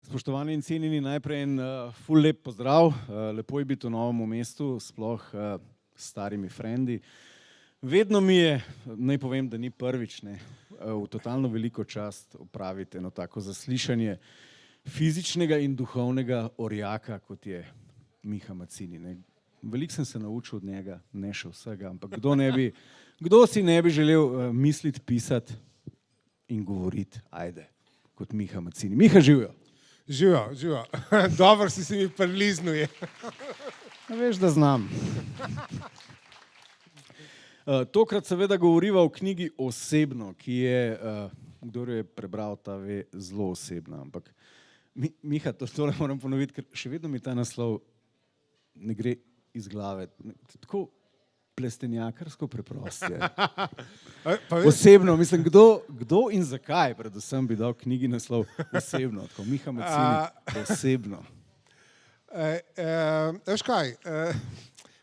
Spoštovani in cenjeni, najprej en ful lep pozdrav. Lepo je biti v novem mestu, sploh s starimi frendi. Vedno mi je, naj povem, da ni prvič, ne, v totalno veliko čast opraviti eno tako zaslišanje fizičnega in duhovnega orjaka, kot je Miha Mazzini. Ne. Veliko sem se naučil od njega, ne še vsega, ampak kdo si ne bi želel misliti, pisati in govoriti, ajde, kot Miha Mazzini. Miha, živijo. Živijo. Dobro si mi priliznil. Veš, da znam. Tokrat seveda govoriva o knjigi Osebno, ki je, kdor jo je prebral, ta ve, zelo osebna. Ampak Miha, tole moram ponoviti, ker še vedno mi ta naslov ne gre iz glave. Tako plestenjakarsko preprost je. Osebno, mislim, kdo in zakaj predvsem bi dal knjigi naslov Osebno, tako Miha Mazzini, Osebno. Veš kaj,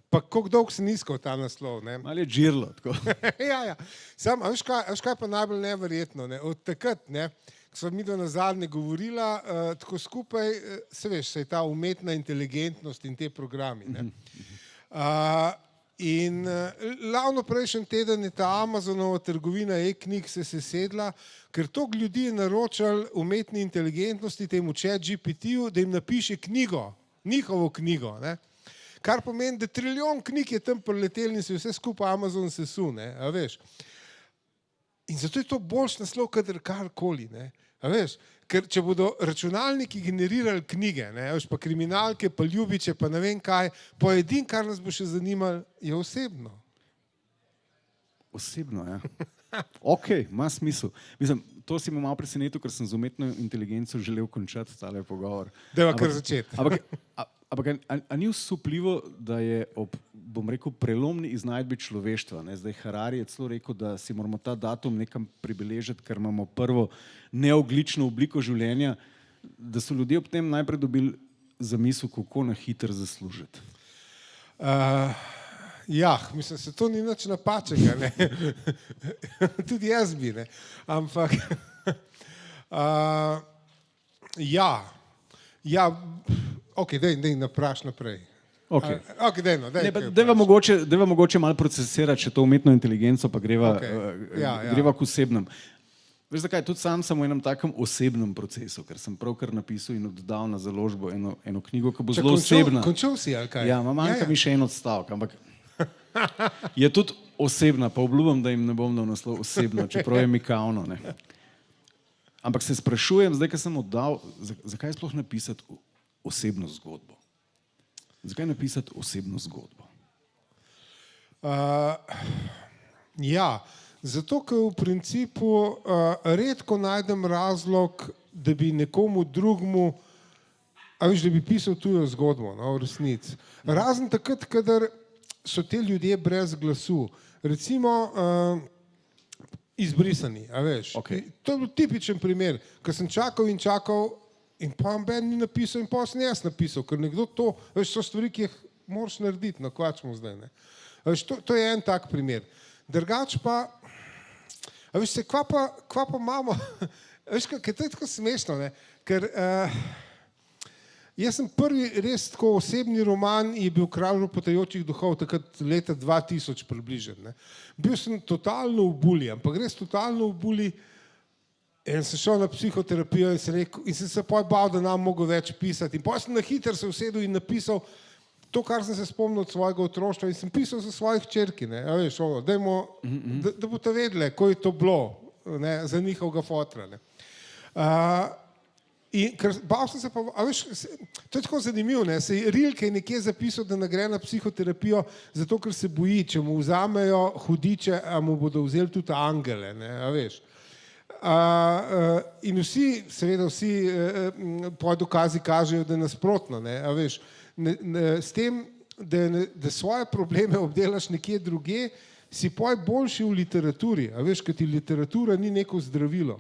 pa koliko dolgo si iskal ta naslov, ne? Malo je džirlo, tako. Ja. Samo, veš kaj pa najbolj neverjetno, ne? Od takrat, ne, ko sva midva nazadnje govorila, tako skupaj, se veš, se je ta umetna inteligentnost in te programi, ne? In ravno prejšnji teden je ta Amazonova trgovina e-knjig se sesedla, ker toliko ljudi je naročal umetni inteligentnosti, temu ChatGPT-ju, da jim napiše knjigo, njihovo knjigo, ne? Kar pomeni, da trilijon knjig je tam priletel in se vse skupaj Amazon sesul, ne, a veš. In zato je to boljši naslov, kadar karkoli, ne, a veš. Ker če bodo računalniki generirali knjige, ne, veš, pa kriminalke, pa ljubiče, pa ne vem kaj, pa edino, kar nas bo še zanimalo, je osebno. Osebno, ja. Ok, ima smisel. Mislim, to si me malo presenetil, ker sem z umetno inteligenco želel končati tale pogovor. Dajva kar začeti. Ampak a ni osupljivo, da je ob, bom rekel, prelomni iznajdbi človeštva, ne? Zdaj Harari je celo rekel, da si moramo ta datum nekam pribeležiti, ker imamo prvo neoglično obliko življenja, da so ljudje ob tem najprej dobili zamisel, kako na hitro zaslužiti. Ja, mislim, se to ni nič napačnega, ne. Tudi jaz bi, ne. Ampak, ja, ok, daj napraš naprej. Ok, Dajva mogoče malo procesirati še to umetno inteligenco, pa greva k osebnem. Veš zakaj, tudi sam sem v enem takem osebnem procesu, ker sem pravkar napisal in oddal na založbo eno knjigo, ki bo zelo osebna. Končal si, ali kaj? Ja, manjka mi še en odstavek, ampak je tudi osebna, pa obljubim, da jim ne bom dal naslov Osebno, čeprav je mikavno, ne. Ampak se sprašujem, zdaj, ko sem oddal, zakaj sploh napisati osebno zgodbo? Zakaj napisati osebno zgodbo? Ja, zato, ker v principu redko najdem razlog, da bi nekomu drugmu, a veš, da bi pisal tujo zgodbo, no, v resnici. Razen takrat, kadar so te ljudje brez glasu. Recimo izbrisani, a veš. Okay. To je bil tipičen primer, ko sem čakal in pa Ben ni napisal in pa sem jaz napisal, ker nekdo to, veš, so stvari, ki jih moraš narediti, na kvačmo zdaj, ne. Veš, to je en tak primer. Drugač pa, a veš se, kva pa imamo, veš, kaj to je tako smešno, ne, ker jaz sem prvi res tako osebni roman je bil Kralj ropotajočih duhov, takrat leta 2000 približen, ne. Bil sem totalno v buli, ampak res totalno v buli. In sem šel na psihoterapijo in sem se pol bal, da nam mogo več pisati. In potem sem na hitro se usedel in napisal to, kar sem se spomnil od svojega otroštva in sem pisal za svojih hčerki, ne. A veš, dajmo, da boste vedele, ko je to bilo, ne, za njihovega fotra, ne. In ker bal sem se pa, a veš, to je tako zanimivo, ne, se Rilke je nekje zapisal, da ne gre na psihoterapijo, zato ker se boji, če mu vzamejo hudiče, a mu bodo vzeli tudi angele, ne, a veš. In seveda vsi dokazi kažejo, da je nasprotno, ne, a veš, s tem, da svoje probleme obdelaš nekje druge, si boljši v literaturi, a veš, ker ti literatura ni neko zdravilo.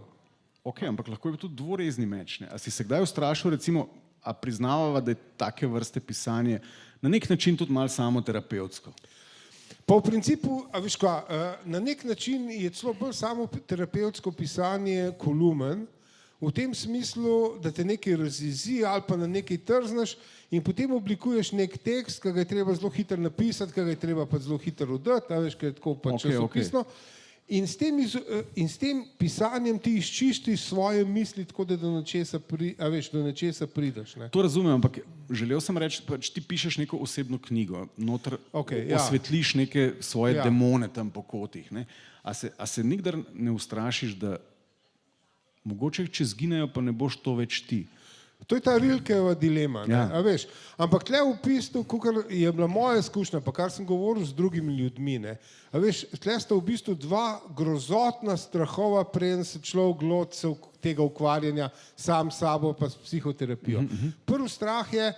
Ok, ampak lahko je tudi dvorezni meč, ne. A si se kdaj ustrašil, recimo, a priznavava, da je take vrste pisanje na nek način tudi malo samoterapevtsko? Pa v principu, a veš kaj, na nek način je celo bolj samoterapevtsko pisanje kolumen, v tem smislu, da te nekaj razjezi ali pa na nekaj trzneš in potem oblikuješ nek tekst, ki ga je treba zelo hitro napisati, ki ga je treba pa zelo hitro oddati, a veš, ker je tako pač časopisno. In s tem pisanjem ti izčistiš svoje misli, tako da do nečesa prideš. Ne? To razumem, ampak želel sem reči, pač ti pišeš neko osebno knjigo, noter osvetliš neke svoje demone tam po kotih. Ne? A se nikdar ne ustrašiš, da mogoče če zginejo, pa ne boš to več ti? To je ta Rilkeva dilema, a veš. Ampak tle v bistvu, kakor je bila moja izkušnja, pa kar sem govoril z drugimi ljudmi, ne, a veš, tle sta v bistvu dva grozotna strahova, preden se človek loti tega ukvarjanja sam s sabo pa s psihoterapijo. Prvi strah je,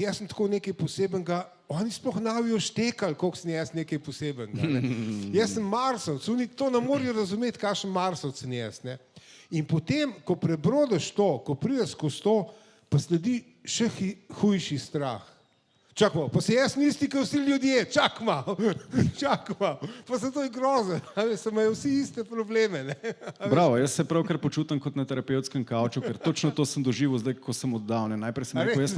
jaz sem tako nekaj posebenega, oni sploh navijo štekali, koliko sem jaz nekaj posebenega. Ne. Jaz sem Marsovc, oni to ne morajo razumeti, kakšen Marsovc sem jaz. Ne. In potem, ko prebrodiš to, ko prideš skozi to, pa sledi še hujši strah. Čak malo, pa se jaz nisem kot vsi ljudje, čak malo, pa se to je grozen, se imajo vsi iste probleme. Ne? Bravo, jaz se pravkar počutim kot na terapevtskem kavču, ker točno to sem doživel zdaj, ko sem oddal. Ne? Najprej sem rekel, jaz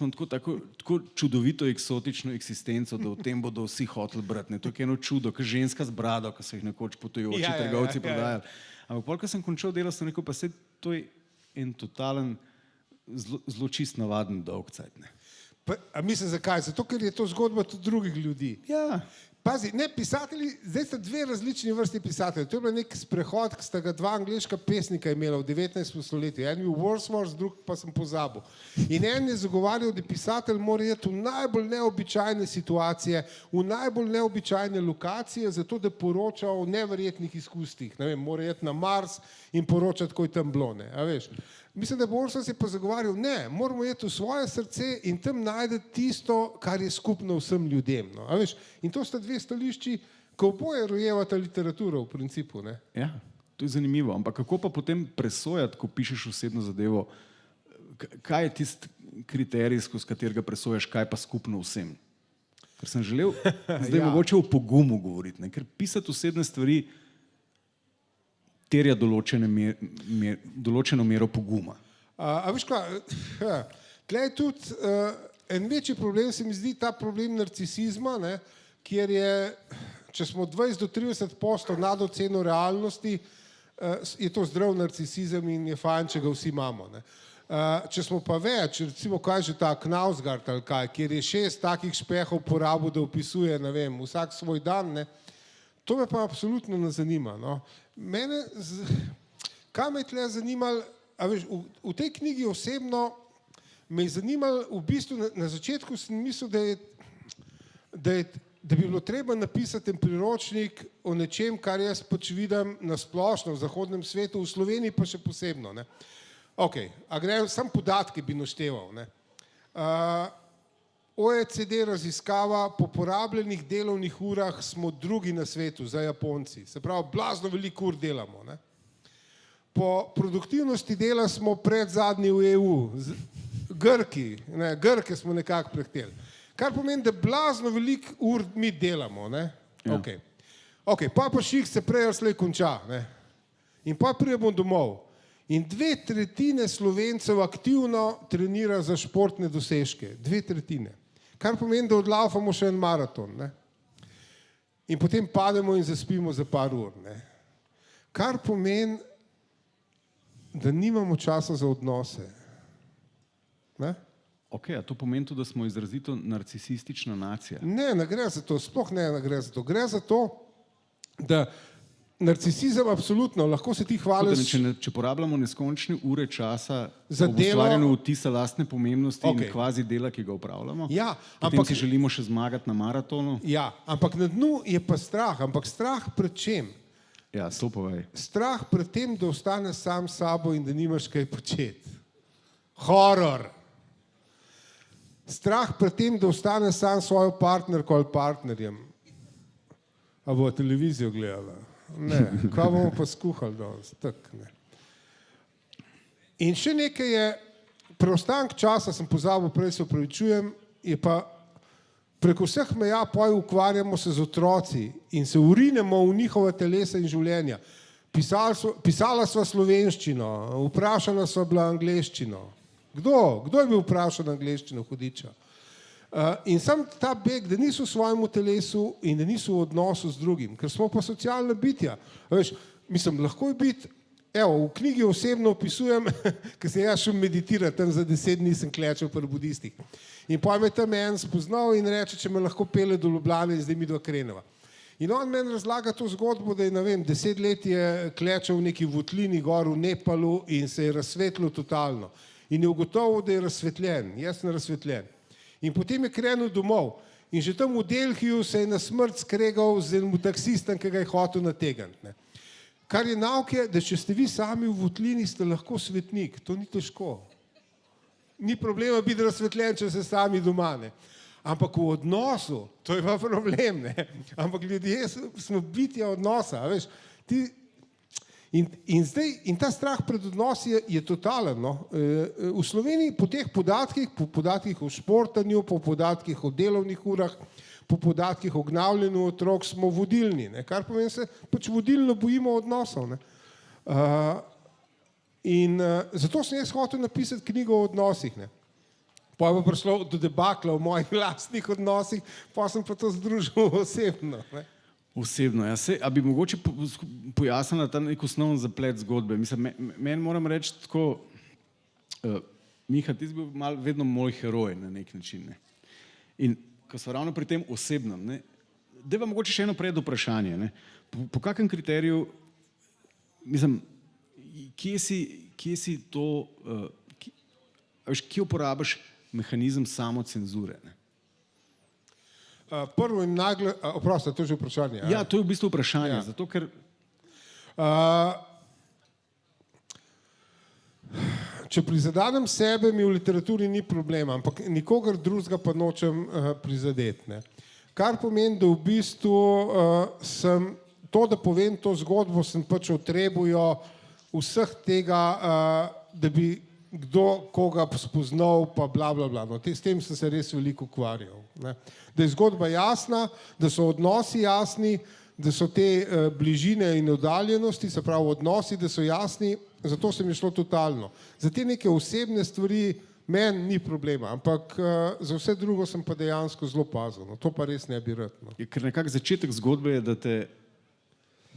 imam tako čudovito eksotično eksistenco, da o tem bodo vsi hoteli brati. Ne? To je eno čudo, kot ženska z brado, ko so jih nekoč potujoči trgovci prodajali. Ampak pol, ko sem končal delo, sem rekel, pa se to je en totalen, zelo čist navaden dolg cajt. A mislim, zakaj? Zato, ker je to zgodba tudi drugih ljudi. Ja. Pazi, ne, pisatelji, zdaj sta dve različni vrsti pisatelji. To je bil nek sprehod, ki sta ga dva angleška pesnika imela v 19. stoletju. En je Wordsworth, drug pa sem pozabil. In en je zagovarjal, da pisatelj mora iti v najbolj neobičajne situacije, v najbolj neobičajne lokacije, zato da poroča o neverjetnih izkustih. Ne vem, mora iti na Mars in poročati, ko je tam bilo, ne, a veš. Mislim, da Wordsworth je pa zagovarjal, ne, moramo iti v svoje srce in tam najdeti tisto, kar je skupno vsem ljudem. No, a veš. In to sta dve stališči, ko oboje rojevata literaturo v principu. Ne? Ja, to je zanimivo. Ampak kako pa potem presojati, ko pišeš osebno zadevo, kaj je tisti kriterij, skozi katerega presojaš, kaj pa skupno vsem? Ker sem želel zdaj mogoče o pogumu govoriti, ne? Ker pisati osebne stvari terja določeno mero poguma. A veš kaj, tle je tudi en večji problem, se mi zdi ta problem narcisizma, ne, kjer je, če smo 20 do 30% nad oceno realnosti, je to zdrav narcisizem in je fajn, če ga vsi imamo. Ne. Če smo pa več, recimo kaj že ta Knausgard ali kaj, kjer je 6 takih špehov porabil, da opisuje, ne vem, vsak svoj dan, ne, to me pa absolutno ne zanima. No. Mene, kaj me je tle zanimalo, a veš, v tej knjigi osebno me je zanimalo, v bistvu na začetku sem mislil, da bi bilo treba napisati en priročnik o nečem, kar jaz pač vidim na splošno v zahodnem svetu, v Sloveniji pa še posebno. Ne. Ok, a gre, sam podatke bi našteval. Ne. OECD raziskava, po porabljenih delovnih urah smo drugi na svetu za Japonci. Se pravi, blazno veliko ur delamo. Ne? Po produktivnosti dela smo predzadnji v EU. Grke smo nekako prehteli. Kar pomeni, da blazno veliko ur mi delamo. Ne? Ja. Ok, pa ših se prej ali slej konča. Ne? In pa pridemo domov. In 2/3 Slovencev aktivno trenira za športne dosežke. 2/3. Kar pomeni, da odlaufamo še en maraton. Ne? In potem pademo in zaspimo za par ur. Ne? Kar pomeni, da nimamo časa za odnose. Ne? Ok, a to pomeni tudi, da smo izrazito narcisistična nacija? Ne gre za to, sploh ne gre za to. Gre za to, da narcisizem absolutno, lahko se ti hvališ. Če porabljamo neskončne ure časa za ustvarjanje vtisa lastne pomembnosti in kvazi dela, ki ga upravljamo, potem si želimo še zmagati na maratonu. Ja, ampak na dnu je pa strah. Ampak strah pred čem? Ja, to povej. Strah pred tem, da ostaneš sam s sabo in da nimaš kaj početi. Horor. Strah pred tem, da ostaneš sam s svojo partnerko ali partnerjem. A bo televizijo gledala? Ne, kaj bomo pa skuhali danes? Tak, ne. In še nekaj je, preostanek časa, sem pozabil, prej se opravičujem, je pa preko vseh meja ukvarjamo se z otroci in se urinemo v njihova telesa in življenja. Pisala sva slovenščino, vprašana sva bila angleščino. Kdo je bil vprašan angleščino, hudiča? In sam ta beg, da niso v svojem telesu in da niso v odnosu z drugim, ker smo pa socialna bitja. Veš, mislim, lahko je biti, evo, v knjigi osebno opisujem, ker sem jaz šel meditirati, tam za 10 dni sem klečal pri budistih. In potem je tam en spoznal in reče, če me lahko pele do Ljubljane in zdaj mi dva kreneva. In on meni razlaga to zgodbo, da je, ne vem, 10 let je klečal v neki votlini gor v Nepalu in se je razsvetlil totalno. In je ugotovil, da je razsvetljen, jaz sem razsvetljen. In potem je krenil domov in že tam v Delhiju se je na smrt skregal z enim taksistom, ki ga je hotel nategniti. Kar je nauk je, da če ste vi sami v votlini, ste lahko svetnik, to ni težko. Ni problema biti razsvetljen, če ste sami doma, ne. Ampak v odnosu, to je pa problem, ne. Ampak ljudje smo bitja odnosa, veš. In ta strah pred odnosi je totalen. No. V Sloveniji po teh podatkih, po podatkih o športanju, po podatkih o delovnih urah, po podatkih o gnavljenju otrok smo vodilni, ne. Kar pomeni se, pač vodilno bojimo odnosov. Ne. Zato sem jaz hotel napisati knjigo o odnosih. Ne. Pa je pa prišlo do debakla v mojih lastnih odnosih, pa sem pa to združil osebno. Ne. Osebno, ja. A bi mogoče pojasnila ta nek osnovni zaplet zgodbe? Mislim, meni moram reči tako, Miha, ti si bil vedno moj heroj na nek način. Ne? In ko smo ravno pri tem osebnem, ne? Daj vam mogoče še eno predvprašanje. Ne? Po kakem kriteriju, mislim, kje si to, kje uporabiš mehanizem samocenzure? Ne? Prvo in nagle, oprosti, to je že vprašanje. Ja, to je v bistvu vprašanje, zato ker... Če prizadem sebe, mi v literaturi ni problema, ampak nikogar drugega pa nočem prizadeti. Ne. Kar pomeni, da v bistvu sem to, da povem to zgodbo, sem pač otrebujo vseh tega, da bi kdo koga spoznal, pa bla, bla, bla. No, s tem sem se res veliko ukvarjal. Ne. Da je zgodba jasna, da so odnosi jasni, da so te bližine in oddaljenosti, se pravi odnosi, da so jasni, zato se mi je šlo totalno. Za te neke osebne stvari meni ni problema, ampak za vse drugo sem pa dejansko zelo pazil. No, to pa res ne bi rad. No. Ker nekak začetek zgodbe je,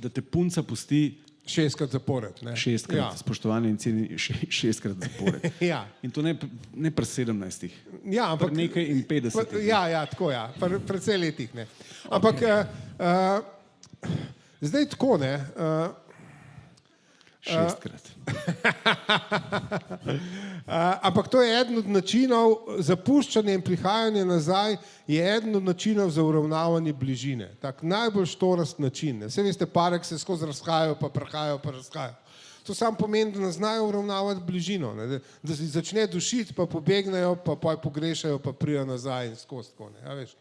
da te punca pusti 6-krat zapored. Ne? 6-krat, ja. Spoštovanje in ceni 6-krat zapored. Ja. In to ne pri 17. Ja, ampak pri nekaj in 50. Ja, tako ja, precej letih. Ne. Ampak zdaj tako, ne. 6-krat. Ampak to je eden od načinov, zapuščanje in prihajanje nazaj je eden od načinov za uravnavanje bližine. Tak najbolj štorast način. Vse veste, pare, ki se skozi razhajajo, pa prehajajo, pa razhajajo. To samo pomeni, da ne znajo uravnavati bližino. Ne? Da se začne dušiti, pa pobegnejo, pa pogrešajo, pa prijo nazaj in skozi tako. Ne? Ja, veš.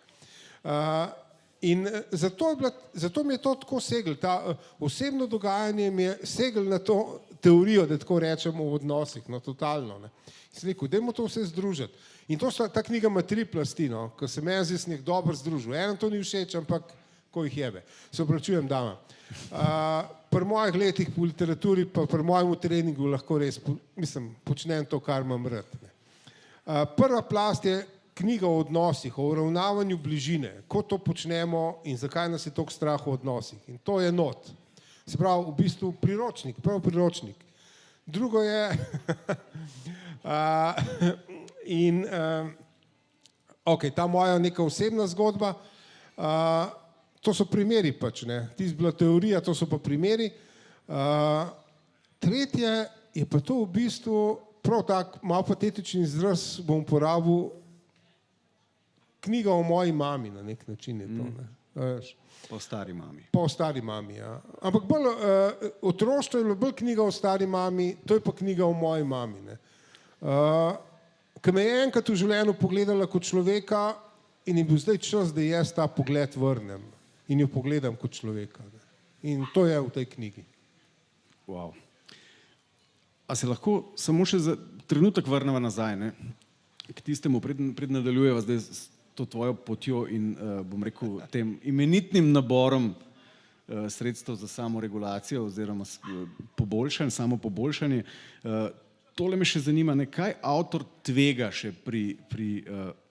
In zato mi je to tako seglo. Ta osebno dogajanje mi je seglo na to teorijo, da tako rečemo v odnosih, no totalno. Ne. Sem rekel, dajmo to vse združiti. In ta knjiga ima 3 plasti, no, ko se meni zdi nek dober združil. Enem to ni všeč, ampak ko jih jebe. Se opravičujem, dama. Pri mojih letih po literaturi, pa pri mojem treningu lahko res, mislim, počnem to, kar imam rad. Ne. Prva plast je knjiga o odnosih, o uravnavanju bližine, ko to počnemo in zakaj nas je toliko strah v odnosih. In to je not. Se pravi, v bistvu priročnik, prav priročnik. Drugo je, ta moja neka osebna zgodba, to so primeri pač, ne. Tis bila teorija, to so pa primeri. Tretje je pa to v bistvu, prav tak malo patetični izraz bom uporabil, knjiga o moji mami na nek način je to. Ne. Po stari mami. Po stari mami, ja. Ampak bolj otroštvo je bilo bolj knjiga o stari mami, to je pa knjiga o moji mami. Ne. Ko me je enkrat v življenju pogledala kot človeka in je bil zdaj čas, da jaz ta pogled vrnem in jo pogledam kot človeka. Ne. In to je v tej knjigi. Wow. A se lahko samo še za trenutek vrnemo nazaj, ne? K tistemu, pred nadaljujeva zdaj to tvojo potjo in bom rekel tem imenitnim naborom sredstev za samoregulacijo oziroma samo poboljšanje. Tole me še zanima, kaj avtor tvega še pri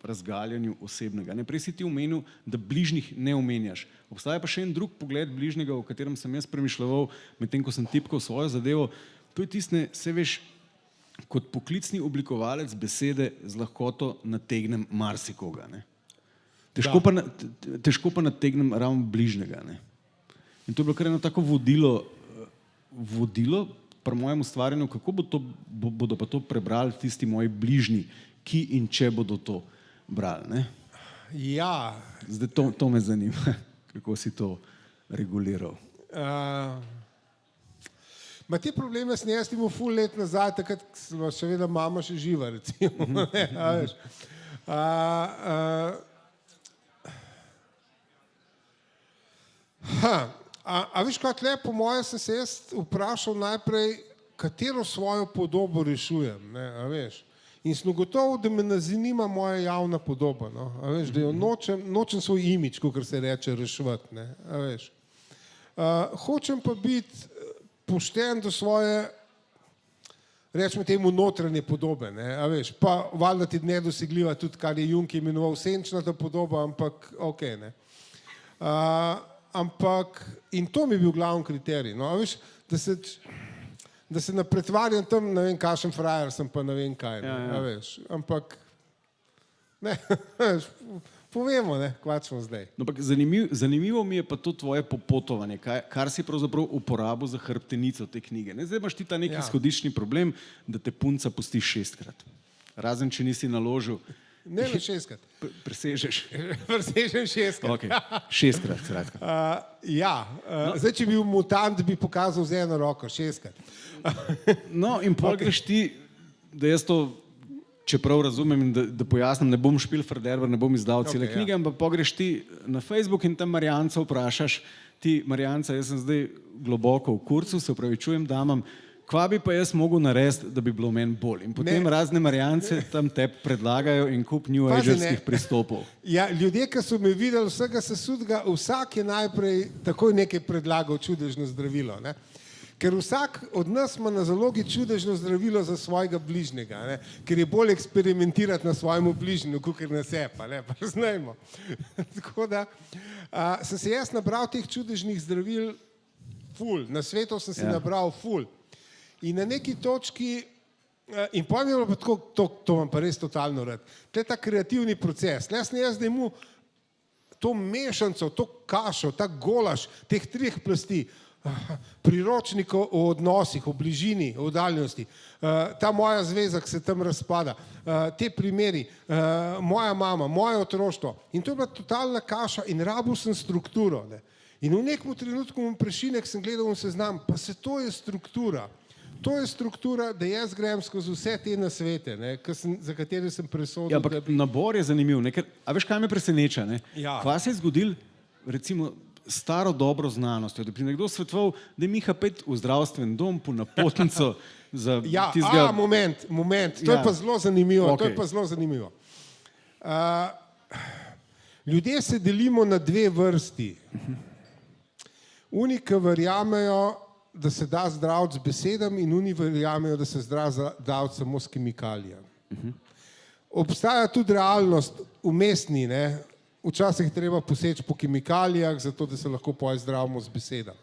razgaljanju osebnega. Prej si ti omenil, da bližnjih ne omenjaš. Obstaja pa še en drug pogled bližnjega, o katerem sem jaz premišljal, medtem ko sem tipkal svojo zadevo. To je tisto, se veš, kot poklicni oblikovalec besede z lahkoto nategnem marsikoga. Težko pa nategnem ravno bližnjega. In to je bilo kar eno tako vodilo pri mojem ustvarjanju, kako bodo pa to prebrali tisti moji bližnji, ki in če bodo to brali. Ja. Zdaj to me zanima, kako si to reguliral. Te probleme sem jaz imel ful let nazaj, takrat sem še vedno mama še živa, recimo. A veš kaj, tle po moje sem se jaz vprašal najprej, katero svojo podobo rešujem, a veš. In sem ugotovil, da me ne zanima moja javna podoba, a veš, da jo nočem svoj imič, kakor se reče, reševati, a veš. Hočem pa biti pošten do svoje, rečemo temu, notranje podobe, a veš, pa valjda ti nedosegljiva tudi, kar je Jung imenoval senčnata podoba, ampak okej, ampak, in to mi je bil glavni kriterij, a veš, da se ne pretvarjam tam, ne vem, kakšen frajer sem, pa ne vem kaj, a veš, ampak, povemo, kva smo zdaj. Zanimivo mi je pa to tvoje popotovanje, kar si pravzaprav uporabil za hrbtenico te knjige. Zdaj imaš ti ta neki izhodiščni problem, da te punca pusti 6-krat. Razen, če nisi naložil. Ne 6-krat. Presežeš. Presežem 6-krat. Ok, 6-krat, skratka. Zdaj, če bi bil mutant, bi pokazal z eno roko, 6-krat. No, in pol greš ti, da jaz to, čeprav razumem in da pojasnim, ne bom špilferderber, ne bom izdal cele knjige, ampak pogreš ti na Facebook in tam Marjanca vprašaš, ti Marjanca, jaz sem zdaj globoko v kurcu, se opravičujem damam, kva bi pa jaz mogel narediti, da bi bilo meni bolj. In potem razne Marjance tam te predlagajo in kup new agerskih pristopov. Ja, ljudje, ki so me videli vsega sesudga, vsak je najprej takoj nekaj predlagal čudežno zdravilo. Ker vsak od nas ima na zalogi čudežno zdravilo za svojega bližnjega, ker je bolj eksperimentirati na svojemu bližnju, kakor na sebi, pa znajmo. Tako da sem se jaz nabral teh čudežnih zdravil ful, na svetu sem se nabral ful. In na neki točki, in pojem je bilo pa tako, to vam pa res totalno rad, tle ta kreativni proces, jaz da imel to mešanco, to kašo, ta golaž, teh 3 plasti, priročnikov o odnosih, o bližini, o oddaljenosti, ta moja zveza, ki se tam razpada, te primeri, moja mama, moje otroštvo, in to je bila totalna kaša in rabil sem strukturo. In v nekem trenutku imam prešinek, sem gledal in seznam, pa se to je struktura. To je struktura, da jaz grem skozi vse te nasvete, za katere sem presodil. Ja, ampak nabor je zanimiv. A veš, kaj me preseneča? Kva se je zgodil, recimo, staro dobro znanostjo, da bi nekdo svetoval, da je Miha pet v zdravstven dom po napotnico za tistega... Moment, to je pa zelo zanimivo, to je pa zelo zanimivo. Ljudje se delimo na 2 vrsti. Oni, ki verjamejo, da se da zdraviti z besedami in oni verjamejo, da se zdraviti samo s kemikalijami. Obstaja tudi realnost umestni, včasih treba poseči po kemikalijah, zato da se lahko zdravimo z besedami.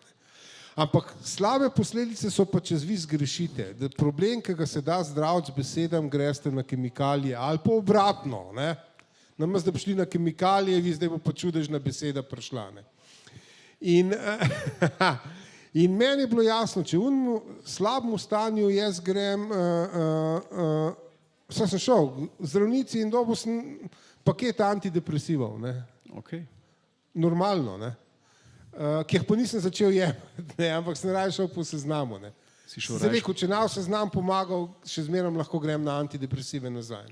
Ampak slabe posledice so pa, če vi zgrešite, da problem, ki ga se da zdraviti z besedami, greste na kemikalije ali pa obratno. Namesto da bi šli na kemikalije, vi zdaj bo pa čudežna beseda prišla. In meni je bilo jasno, če v slabem stanju jaz grem, sem šel v zdravnici in dobil sem paket antidepresivov. Normalno, ki jih pa nisem začel jemati, ampak sem raje šel po seznamu. Zdaj rekel, če na seznam pomagal, še zmeraj lahko grem na antidepresive nazaj.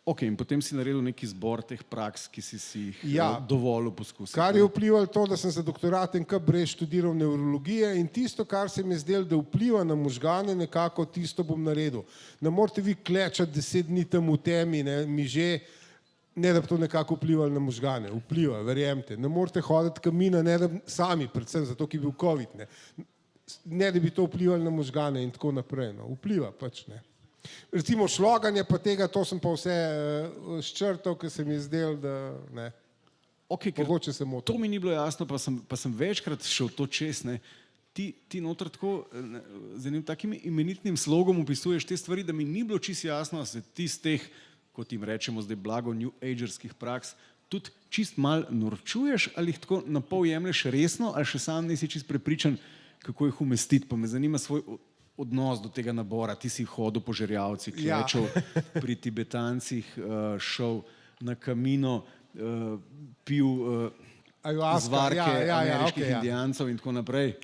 Ok, in potem si naredil neki zbor teh praks, ki si jih dovolil poskusiti. Kar je vplivalo to, da sem za doktorat NK Brez študiral nevrologije in tisto, kar se mi je zdelo, da vpliva na možgane, nekako tisto bom naredil. Ne morate vi klečati 10 dni tam v temi, mi že ne da bi to nekako vplivalo na možgane, vpliva, verjemite. Ne morete hoditi kamina, ne da sami, predvsem zato, ki je bil COVID, ne da bi to vplivalo na možgane in tako naprej. No. Vpliva pač, ne. Recimo šloganje pa tega, to sem pa vse ščrtal, ker se mi je zdel, da ne. Okay, mogoče se motim. To mi ni bilo jasno, pa sem večkrat šel to čez, ne. Ti noter tako z enim takim imenitnim slogom opisuješ te stvari, da mi ni bilo čisto jasno, da se ti z teh, kot jim rečemo zdaj blago, new agerskih praks, tudi čist mal norčuješ ali jih tako napol jemlješ resno, ali še sam nisi čist prepričan, kako jih umestiti, pa me zanima svoj odnos do tega nabora. Ti si hodil po Žerjavcih, klečal pri Tibetancih, šel na kamino, pil zvarke ameriških indijancev in tako naprej.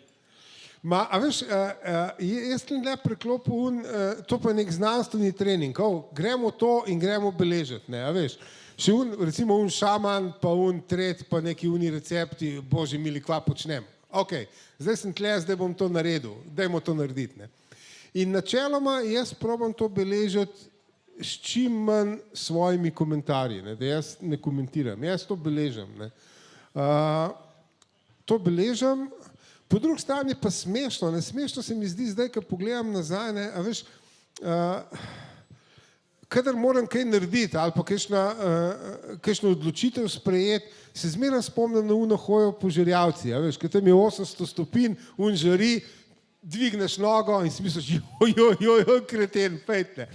A veš, jaz sem le preklopil, to pa je nek znanstveni trening, gremo to in gremo beležiti, ne, a veš. Še recimo šaman, pa tret, pa neki recepti, bože mili, kva počnem. Ok, zdaj sem tle, zdaj bom to naredil, dajmo to narediti, ne. In načeloma jaz probam to beležiti s čim manj svojimi komentarji, ne, da jaz ne komentiram, jaz to beležim, ne. To beležim. Po drugi strani pa smešno, ne, smešno se mi zdi zdaj, ko pogledam nazaj, ne, a veš, kadar moram kaj narediti ali pa kakšno odločitev sprejeti, se zmeraj spomnim na hojo po Žerjavci, a veš, ker tam je 800 stopinj, žari, dvigneš nogo in si misliš, kreten, fejte.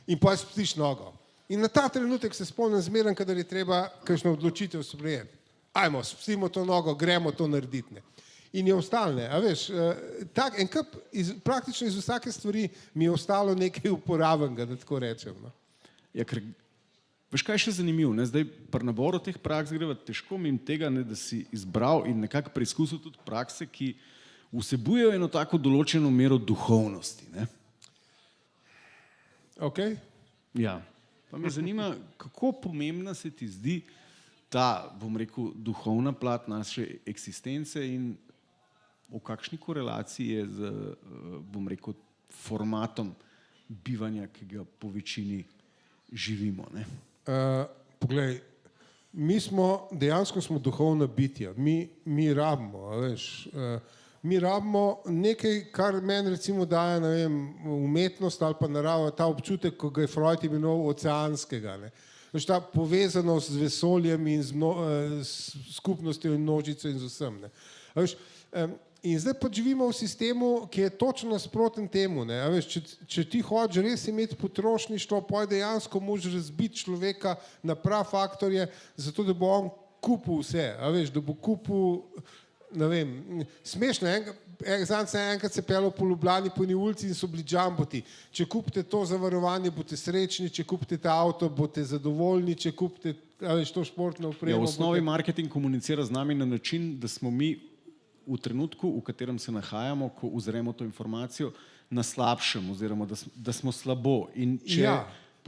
In pa spustiš nogo. In na ta trenutek se spomnim zmeraj, kadar je treba kakšno odločitev sprejeti. Ajmo, spustimo to nogo, gremo to narediti, ne. In je ostalo, ne, a veš, praktično iz vsake stvari mi je ostalo nekaj uporabnega, da tako rečem. No. Ja, ker, veš kaj je še zanimivo, ne, zdaj pri naboru teh praks greva težko mimo tega, ne, da si izbral in nekako preizkusil tudi prakse, ki vsebujejo eno tako določeno mero duhovnosti, ne. Ok. Ja, pa me zanima, kako pomembna se ti zdi ta, bom rekel, duhovna plat naše eksistence in v kakšni korelaciji je z, bom rekel, formatom bivanja, ki ga po večini živimo, ne? Poglej, dejansko smo duhovna bitja, mi rabimo, veš, mi rabimo nekaj, kar meni recimo daje, ne vem, umetnost ali pa narava, ta občutek, ko ga je Freud imenoval oceanskega, ne. Veš, ta povezanost z vesoljem in s skupnostjo in množico in z vsem, ne. Veš, in zdaj pa živimo v sistemu, ki je točno nasproten temu, ne. A veš, če ti hočeš res imeti potrošništvo, pa dejansko moraš razbiti človeka na prav faktorje, zato da bo on kupil vse, a veš, da bo kupil, ne vem, smešno, zanj sem enkrat se peljal po Ljubljani po eni ulici in so bili džamboti. Če kupite to zavarovanje, boste srečni, če kupite ta avto, boste zadovoljni, če kupite, a veš, to športno opremo. Ja, v osnovi marketing komunicira z nami na način, da smo mi v trenutku, v katerem se nahajamo, ko uzremo to informacijo, na slabšem oziroma, da smo slabo. In če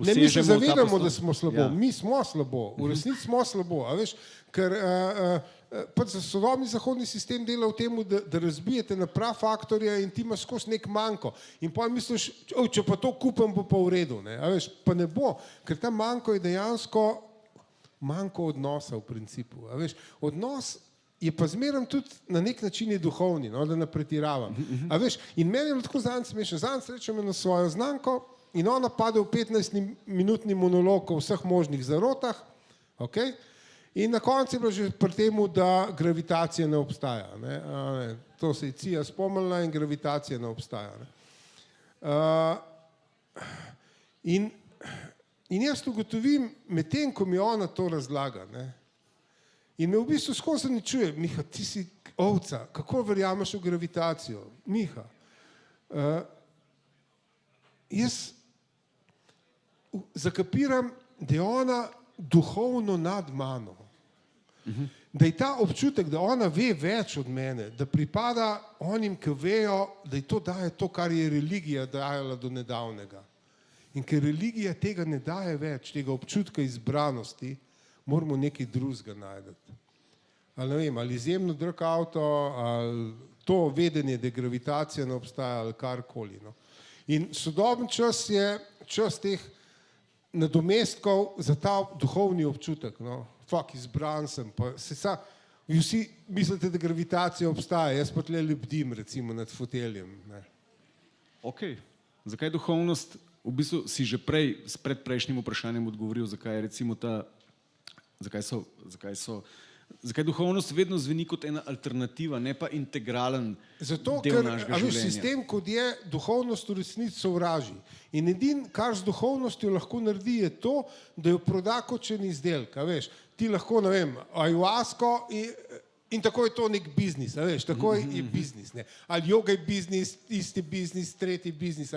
ne, mi se zavedamo, da smo slabo, mi smo slabo, v resnici smo slabo, a veš, ker pač sodobni zahodni sistem dela v tem, da razbijete na prav faktorje in ti imaš skozi nek manko. In pa misliš, če pa to kupim, bo pa v redu, ne, a veš, pa ne bo, ker ta manko je dejansko manko odnosa v principu, a veš, odnos je pa zmeraj tudi na nek način je duhovni, no, da ne pretiravam. A veš, in meni je tako zanj smešno, zanj srečam eno svojo znanko in ona pade v 15-minutni monolog o vseh možnih zarotah, ok, in na koncu je bilo že pri temu, da gravitacija ne obstaja, ne, to se je Cija spomnila in gravitacija ne obstaja, ne. In jaz ugotovim, medtem ko mi ona to razlaga, ne, in me v bistvu skozi zaničuje, Miha, ti si ovca, kako verjameš v gravitacijo? Miha, jaz zakapiram, da je ona duhovno nad mano. Da je ta občutek, da ona ve več od mene, da pripada onim, ki vejo, da je to daje to, kar je religija dajala do nedavnega. In ker religija tega ne daje več, tega občutka izbranosti, moramo nekaj drugega najti. Ali ne vem, ali izjemno drag avto, ali to vedenje, da gravitacija ne obstaja, ali karkoli. No. In sodoben čas je čas teh nadomestkov za ta duhovni občutek. No. Fak, izbran sem. Vsi mislite, da gravitacija obstaja, jaz pa tle lebdim recimo nad foteljem. Ne. Ok, zakaj duhovnost, v bistvu si že prej s predprejšnjim vprašanjem odgovoril, zakaj je recimo zakaj duhovnost vedno zveni kot ena alternativa, ne pa integralen del našega življenja. Sistem, kot je, duhovnost v resnici sovraži. In edin, kar z duhovnostjo lahko naredi, je to, da jo proda kot še ni izdelek. Ti lahko, ne vem, ajuasko in tako je to nek biznis, tako je biznis. Ne? Ali joga je biznis, isti biznis, tretji biznis.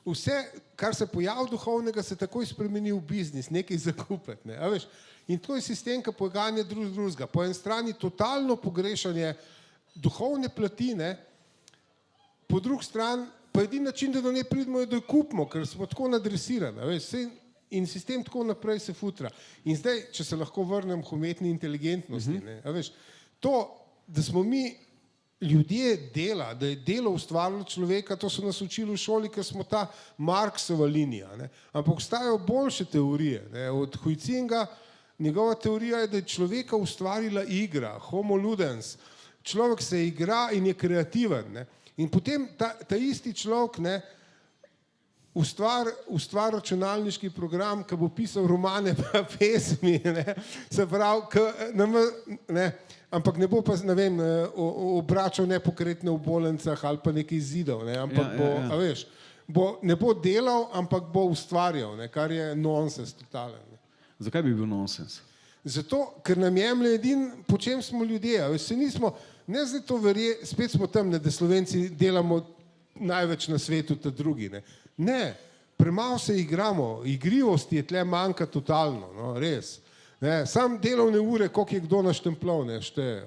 Vse, kar se pojavi duhovnega, se takoj spremeni v biznis, nekaj zakupiti. Ne? In to je sistem, ki poganja drugega. Po eni strani totalno pogrešanje duhovne platine, po drugi strani pa edini način, da do nje pridemo, je, da jo kupimo, ker smo tako nadresirani. In sistem tako naprej se futra. In zdaj, če se lahko vrnem k umetni inteligentnosti, to, da smo mi ljudje dela, da je delo ustvarilo človeka, to so nas učili v šoli, ker smo ta Marksova linija. Ne? Ampak obstajajo boljše teorije. Ne? Od Huizinga, njegova teorija je, da je človeka ustvarila igra, homo ludens. Človek se igra in je kreativen. Ne? In potem ta isti človek ustvari računalniški program, ki bo pisal romane pa pesmi, se pravi, ampak ne bo pa, ne vem, obračal nepokretne v bolnicah ali pa nekaj zidov, ampak ne bo delal, ampak bo ustvarjal, kar je nonsens totalen. Zakaj bi bil nonsens? Zato, ker nam jemlje edin, po čem smo ljudje. Se nismo, ne zdaj to spet smo tam, da Slovenci delamo največ na svetu, ta drugi. Ne, premalo se igramo, igrivosti je tle manjka totalno, no, res. Ne, sam delovne ure, koliko je kdo naštempljal, ne šteje.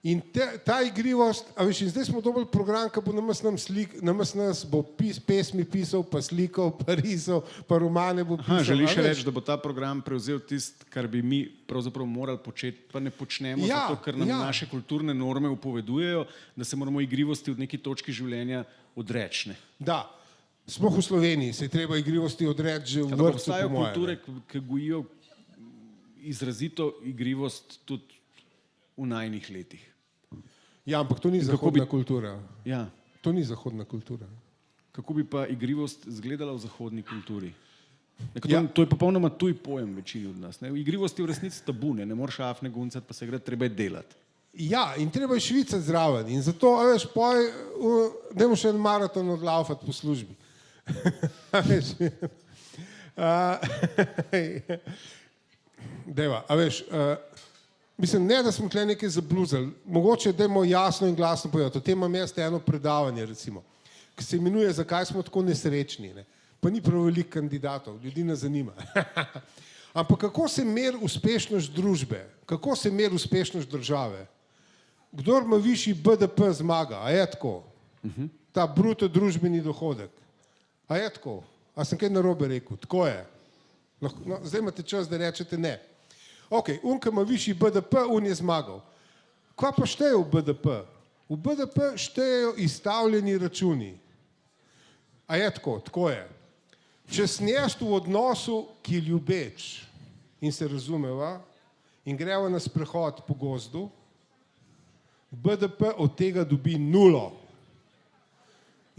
In ta igrivost, in zdaj smo dobili program, ki bo namest nas bo pesmi pisal, pa slikal, pa risal, pa romane bo pisal. Želiš reči, da bo ta program prevzel tisto, kar bi mi pravzaprav morali početi, pa ne počnemo, zato ker nam naše kulturne norme upovedujejo, da se moramo igrivosti v neki točki življenja odreči. Da, smo v Sloveniji, se je treba igrivosti odreči že v vrtcu, po moje. Obstajajo kulture, ki gojijo izrazito igrivost tudi v najnih letih. Ja, ampak to ni zahodna kultura. Ja. To ni zahodna kultura. Kako bi pa igrivost izgledala v zahodni kulturi? To je popolnoma tuj pojem večini od nas. Igrivost je v resnici tabu, ne moreš afne guncati, pa se gre, treba je delati. Ja, in treba je švicati zraven. In zato, dajmo še en maraton odlaufati po službi. Dejva, mislim, ne, da smo tle nekaj zabluzali. Mogoče dajmo jasno in glasno povedati. O tem imam jaz eno predavanje, recimo, ki se imenuje Zakaj smo tako nesrečni. Ne? Pa ni prav veliko kandidatov, ljudi ne zanima. Ampak kako se meri uspešnost družbe? Kako se meri uspešnost države? Kdor ima višji BDP zmaga, a je tako? Ta bruto družbeni dohodek. A je tako? A sem kaj narobe rekel? Tako je. No, zdaj imate čas, da rečete ne. Ok, ki ima višji BDP, je zmagal. Kva pa šteje v BDP? V BDP štejejo izstavljeni računi. A je tako? Tako je. Če sniješ v odnosu, ki je ljubeč in se razumeva in greva na sprehod po gozdu, BDP od tega dobi 0.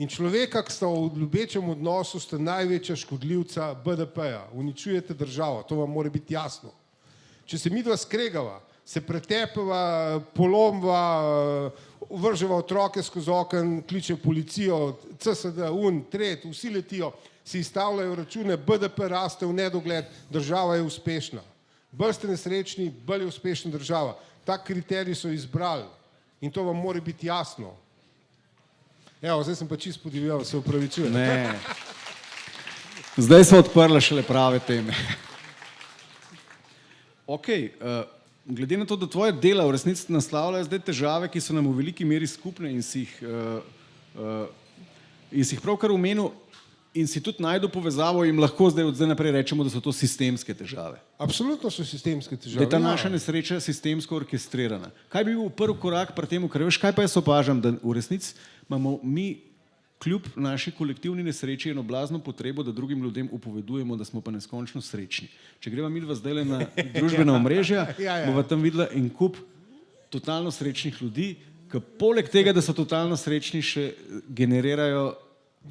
In človeka, ki sta v ljubečem odnosu, sta največja škodljivca BDP-ja. Uničujete državo, to vam mora biti jasno. Če se midva skregava, se pretepeva, polomva, vrževa otroke skozi okno, kliče policijo, CSD, tret, vsi letijo, si izstavljajo račune, BDP raste v nedogled, država je uspešna. Bolj ste nesrečni, bolj je uspešna država. Tak kriterij so izbrali in to vam mora biti jasno. Evo, zdaj sem pa čist podivjal, se upravičujem. Ne. Zdaj so odprla šele prave teme. Ok, glede na to, da tvoje dela v resnici naslavljajo zdaj težave, ki so nam v veliki meri skupne in si jih pravkar omenil in si tudi najdu povezavo, jim lahko zdaj od zdaj naprej rečemo, da so to sistemske težave. Absolutno so sistemske težave. Da je ta naša nesreča sistemsko orkestrirana. Kaj bi bil prvi korak pri tem, ker veš, kaj pa jaz opažam, da v resnici imamo mi kljub naši kolektivni nesreči eno blazno potrebo, da drugim ljudem upovedujemo, da smo pa neskončno srečni. Če greva midva zdaj na družbena omrežja, bova tam videla en kup totalno srečnih ljudi, ki poleg tega, da so totalno srečni, še generirajo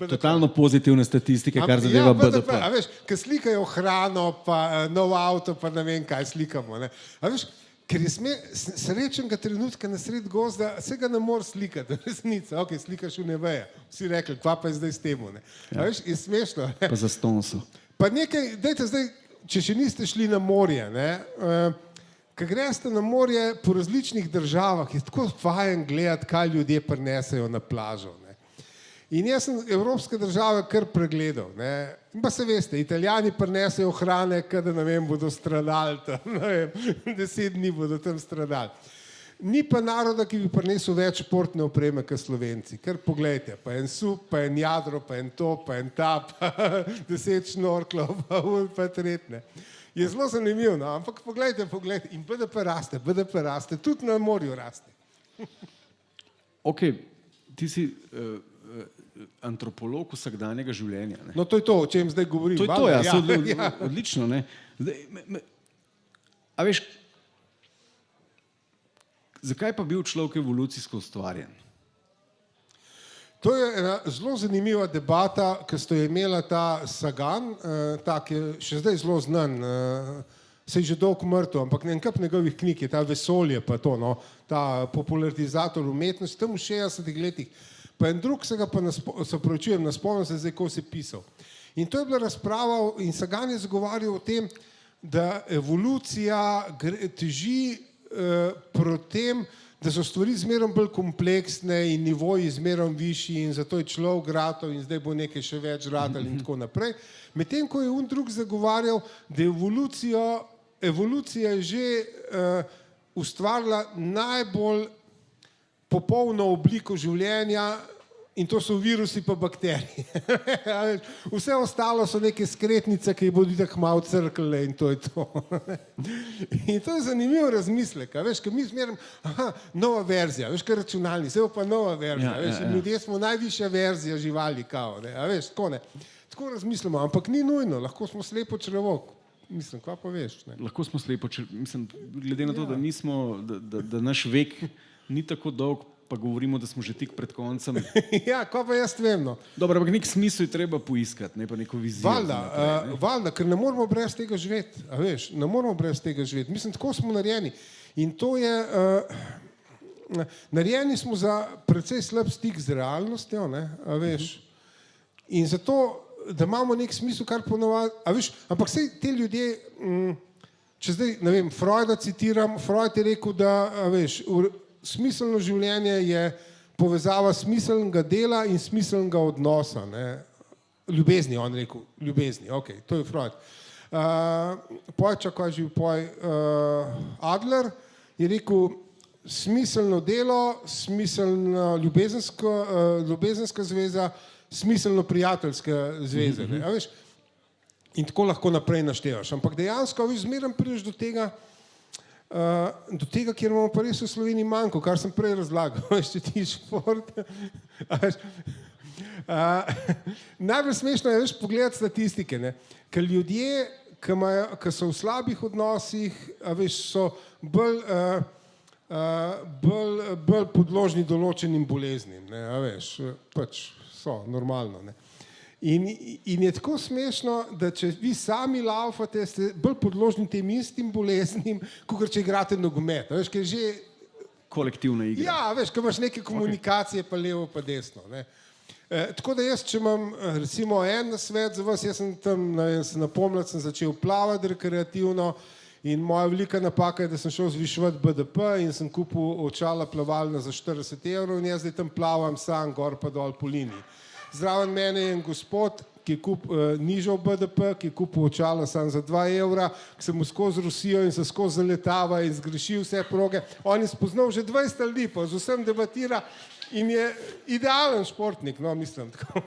totalno pozitivne statistike, kar zadeva BDP. A veš, ki slikajo hrano, pa nov avto, pa ne vem, kaj slikamo. Ne? A veš, ker je srečnega trenutka na sred gozda, se ga ne moreš slikati, resnica. Ok, slikaš v neveje. Vsi rekli, kva pa je zdaj s temu. Ne? A veš, je smešno. Ne? Pa za stonso. Pa nekaj, dajte zdaj, če še niste šli na morje, ne? Ko greste na morje po različnih državah, je tako fajn gledati, kaj ljudje prinesejo na plažo. Ne? In jaz sem evropske države kar pregledal. Ne? In pa se veste, Italijani prinesejo hrane, kada ne vem, bodo stradali tam, ne vem, 10 dni bodo tam stradali. Ni pa naroda, ki bi prinesel več športne opreme, kot Slovenci. Ker pogledajte, pa en sup, pa en jadro, pa en to, pa en ta, pa 10 šnorklov, pa tretne. Je zelo zanimivo, no? Ampak pogledajte, in BDP raste, tudi na morju raste. Ok, ti si antropolog vsakdanjega življenja. Ne? No to je to, o čem zdaj govorim. To je to, ja. Odlično. Ne? Zdaj, a veš, zakaj pa bil človek evolucijsko ustvarjen? To je ena zelo zanimiva debata, ki sto je imela ta Sagan, tak je še zdaj zelo znan, se je že dolgo mrtev, ampak nekaj njegovih knjig je ta Vesolje, pa to, no, ta popularizator umetnosti, tam v 60-ih letih. Pa en drug se ga pa, se pravičujem, naspomnim se zdaj, ko se je pisal. In to je bila razprava in Sagan je zagovarjal o tem, da evolucija teži proti tem, da so stvari zmerom bolj kompleksne in nivoji zmerom višji in zato je človek ratal in zdaj bo nekaj še več ratal in tako naprej. Medtem, ko je on drug zagovarjal, da evolucija je že ustvarila najbolj popolno obliko življenja in to so virusi pa bakterije. Vse ostalo so neke skretnice, ki bodo tako malo crkle in to je to. In to je zanimiv razmislek, veš, ker mi zmerom, nova verzija, veš, kar računalnik, zdaj pa nova verzija, veš, ljudje smo najvišja verzija živali, kao, ne, a veš, tako ne. Tako razmislimo, ampak ni nujno, lahko smo slepo črevo, mislim, kva pa veš, ne. Lahko smo slepo črevo, mislim, glede na to, da nismo, da naš vek ni tako dolg, pa govorimo, da smo že tik pred koncem. Ja, ko pa jaz vem, no. Dobro, ampak nek smisel je treba poiskati, ne pa neko vizijo. Valjda, ker ne moramo brez tega živeti, a veš, ne moramo brez tega živeti. Mislim, tako smo narejeni. In to je, narejeni smo za precej slab stik z realnostjo, ne, a veš. In zato, da imamo nek smisel, kar ponovadi, a veš, ampak sej te ljudje, če zdaj, ne vem, Freuda citiram, Freud je rekel, da, a veš, smiselno življenje je povezava smiselnega dela in smiselnega odnosa. Ne? Ljubezni, on rekel. Ljubezni, ok, to je Freud. Adler je rekel smiselno delo, smiselna ljubezenska zveza, smiselno prijateljska zveza. Ne? A veš? In tako lahko naprej naštevaš. Ampak dejansko, veš, zmeraj prideš do tega, kjer imamo pa res v Sloveniji manjko, kar sem prej razlagal, če ti šport. Najbolj smešno je, veš, pogledati statistike, ne? Ker ljudje, ki so v slabih odnosih, veš, so bolj podložni določenim boleznim, ne? A veš, pač so, normalno, ne? In je tako smešno, da če vi sami laufate, ste bolj podložni tem istim boleznim, kot če igrate nogomet. Veš, ker že kolektivna igra. Ja, veš, ker imaš neke komunikacije pa levo pa desno. Ne. Tako da jaz, če imam recimo en nasvet za vas, jaz sem tam, se napomnil, sem začel plavati rekreativno in moja velika napaka je, da sem šel zviševati BDP in sem kupil očala plavalna za 40 € in jaz zdaj tam plavam sam gor pa dol po liniji. Zraven mene je en gospod, ki je nižal BDP, ki je kupil očala samo za 2 €, ki se mu skozi Rusijo in se skozi zaletava in zgreši vse proge. On je spoznal že 20 ljudi, pa z vsem debatira in je idealen športnik, no, mislim tako.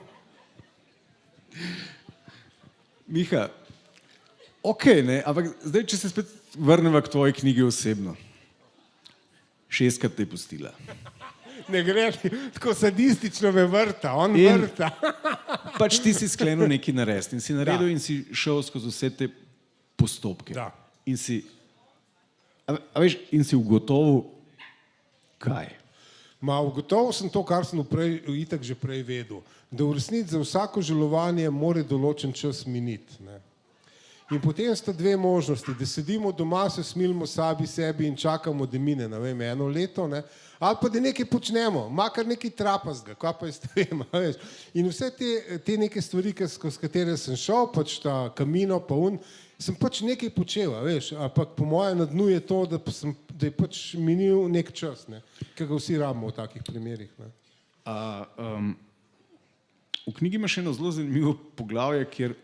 Miha, ok, ne, ampak zdaj, če se spet vrnemo k tvoji knjigi osebno. 6-krat te je pustila. Ne gre tako sadistično me vrta, on vrta. Pač ti si sklenil nekaj narediti in si naredil in si šel skozi vse te postopke. Da. In si, a veš, in si ugotovil, kaj? Ugotovil sem to, kar sem itak že prej vedel, da v resnici za vsako žalovanje mora določen čas miniti. Ne? In potem sta dve možnosti, da sedimo doma, se smilimo sebi in čakamo, da mine, ne vem, 1 leto, ne? Ali pa da nekaj počnemo, makar nekaj trapastega, kaj pa jaz vem, veš. In vse te neke stvari, skozi katere sem šel, pač ta Camino pa sem pač nekaj počel, veš, ampak po mojem na dnu je to, da je pač minil nek čas, ne, ki ga vsi rabimo v takih primerih. Ne. V knjigi imaš eno zelo zanimivo poglavje, kjer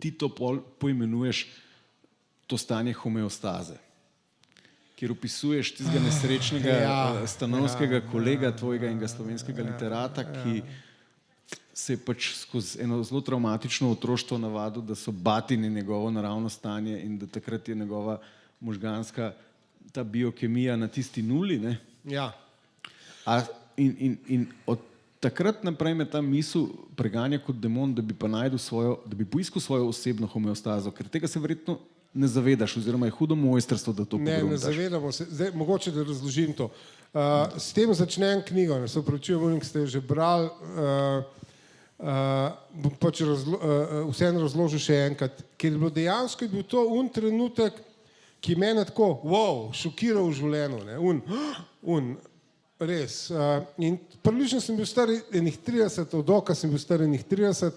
ti to poimenuješ to stanje homeostaze, kjer opisuješ tistega nesrečnega stanovskega kolega tvojega in slovenskega literata, ki se je pač skozi eno zelo travmatično otroštvo navadil, da so batini njegovo naravno stanje in da takrat je njegova možganska ta biokemija na tisti nuli. Ne? Ja. In od takrat naprej me ta misel preganja kot demon, da bi pa da bi poiskal svojo osebno homeostazo, ker tega se verjetno ne zavedaš, oziroma je hudo mojstrstvo, da to pogruntaš. Ne zavedamo se. Zdaj, mogoče, da razložim to. S tem začnem knjigo, ne se opravičujem, ki ste jo že brali, bom pač vseeno razložil še enkrat, ker je bilo dejansko bil to trenutek, ki mene tako, šokiral v življenju, ne, res. In približno sem bil star enih 30, od oka sem bil star enih 30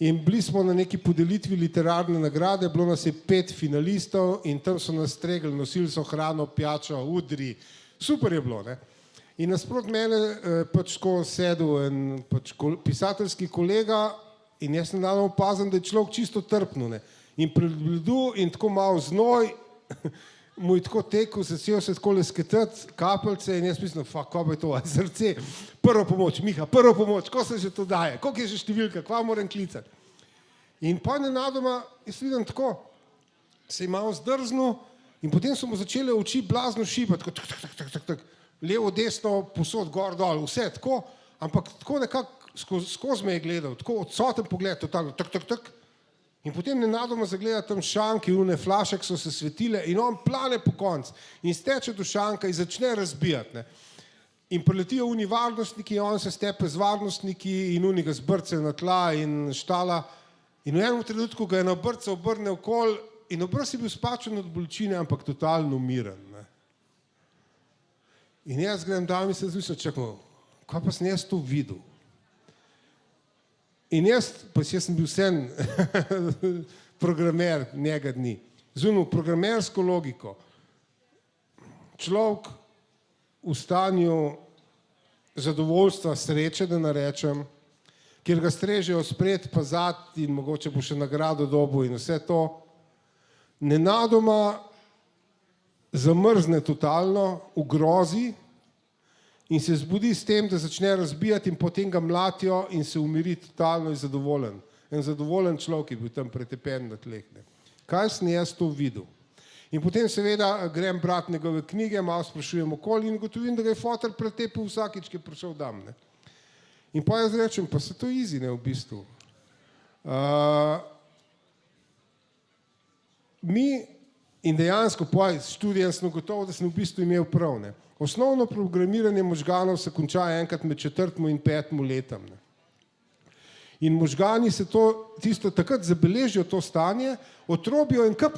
in bili smo na neki podelitvi literarne nagrade, bilo nas je 5 finalistov in tam so nas stregli, nosili so hrano, pijačo, udri, super je bilo, ne. In nasprot mene pač ko sedel en pač pisateljski kolega in jaz sem dano opazil, da je človek čisto trpnil, ne. In pregledal in tako malo znoj, mu je tako tekel, začel se tako lesketati, kapljice in jaz mislim, kaj je to, srce, prvo pomoč, Miha, prvo pomoč, ko se že to daje, koliko je že številka, kva moram klicati. In pa nenadoma, jaz vidim tako, se je malo zdrznil in potem so mu začele oči blazno šibati, tak, levo, desno, posod, gor, dol, vse tako, ampak tako nekako skozi me je gledal, tako odsoten pogled, totalno, tak. In potem nenadoma zagleda tam šanki, flaše, ki so se svetile in on plane po konc in steče do šanka in začne razbijati. Ne. In priletijo varnostniki, on se stepe z varnostniki in ga zbrce na tla in štala. In v enem trenutku ga je na brce obrne okol in obraz je bil spačen od bolečine, ampak totalno miren. Ne. In jaz grem dal in se zvišam, čakal, kaj pa sem jaz to videl? In jaz sem bil vsem programer njega dni, zunil programersko logiko. Človek v stanju zadovoljstva, sreče, da narečem, kjer ga strežejo spred pa zad in mogoče bo še nagrado dobil in vse to, nenadoma zamrzne totalno, ugrozi in se zbudi s tem, da začne razbijati in potem ga mlatijo in se umiri totalno in zadovoljen. En zadovoljen človek je bil tam pretepen na tleh. Kaj sem jaz to videl? In potem seveda grem brat njegove knjige, malo sprašujem okoli in ugotovim, da ga je foter pretepil vsakič, ki je prišel dam. Ne? In pa jaz rečem, pa se to easy, ne, v bistvu. In dejansko po študijem sem ugotovil, da sem v bistvu imel prav. Ne? Osnovno programiranje možganov se konča enkrat med 4. in 5. letom. Ne? In možgani se takrat zabeležijo to stanje, otrobijo en kup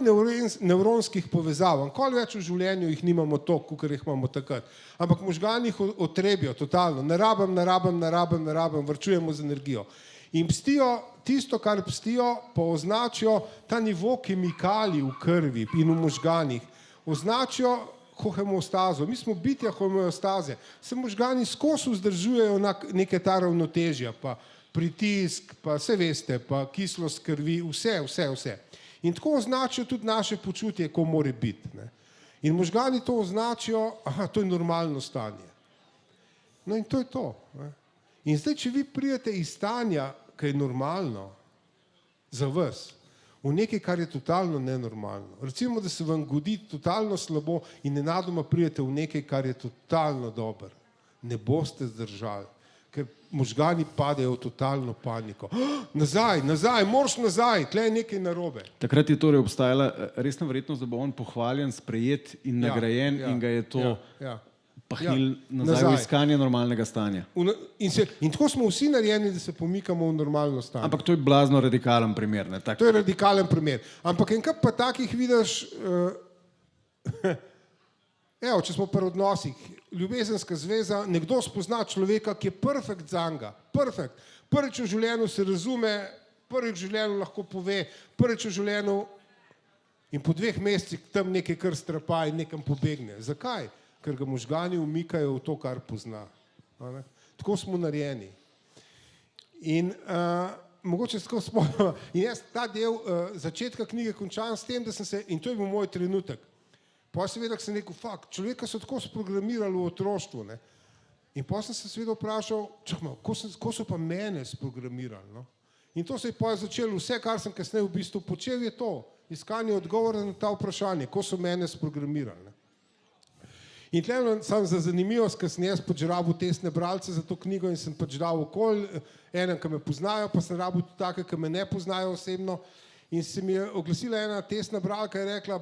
nevronskih povezav. Nikoli več v življenju jih nimamo toliko, kot jih imamo takrat. Ampak možgani jih otrebijo totalno. Ne rabim, varčujemo z energijo. In pstijo tisto, kar pstijo, pa označijo ta nivo kemikalij v krvi in v možganih. Označijo homeostazo. Mi smo bitja homeostaze. Se možgani skozi vzdržujejo neke ta ravnotežja, pa pritisk, pa vse veste, pa kislost krvi, vse. In tako označijo tudi naše počutje, ko mora biti. Ne. In možgani to označijo, to je normalno stanje. No in to je to. Ne. In zdaj, če vi pridete iz stanja, ki je normalno za vas, v nekaj, kar je totalno nenormalno. Recimo, da se vam godi totalno slabo in nenadoma pridete v nekaj, kar je totalno dobro. ne boste zdržali, ker možgani padejo v totalno paniko. Nazaj, moraš nazaj, tle je nekaj narobe. Takrat je torej obstajala resna verjetnost, da bo on pohvaljen, sprejet in nagrajen in ga je to pahnil nazaj v iskanje normalnega stanja. In tako smo vsi narejeni, da se pomikamo v normalno stanje. Ampak to je blazno radikalen primer. Ne? To je radikalen primer. Ampak enkrat pa takih vidiš, evo, če smo pri odnosih, ljubezenska zveza, nekdo spozna človeka, ki je perfekt zanga, perfekt. Prvič v življenju se razume, prvič v življenju lahko pove, prvič v življenju in po 2 mesecih tam nekaj kar strapa in nekam pobegne. Zakaj? Ker ga možgani umikajo v to, kar pozna. Tako smo narejeni. In mogoče se tako spomnim, in jaz ta del začetka knjige končam s tem, da sem se, in to je bil moj trenutek, pa seveda sem rekel, človeka so tako sprogramirali v otroštvu, ne? In pa sem se seveda vprašal, ko so pa mene sprogramirali, no? In to se je pa začelo, vse, kar sem kasneje v bistvu počel, je to, iskanje odgovora na ta vprašanje, ko so mene sprogramirali, ne? In tle sam za zanimivost, ker sem jaz pač rabil testne bralce za to knjigo in sem pač dal okoli, enem, ki me poznajo, pa sem rabil tudi take, ki me ne poznajo osebno. In se mi je oglasila ena testna bralka in rekla,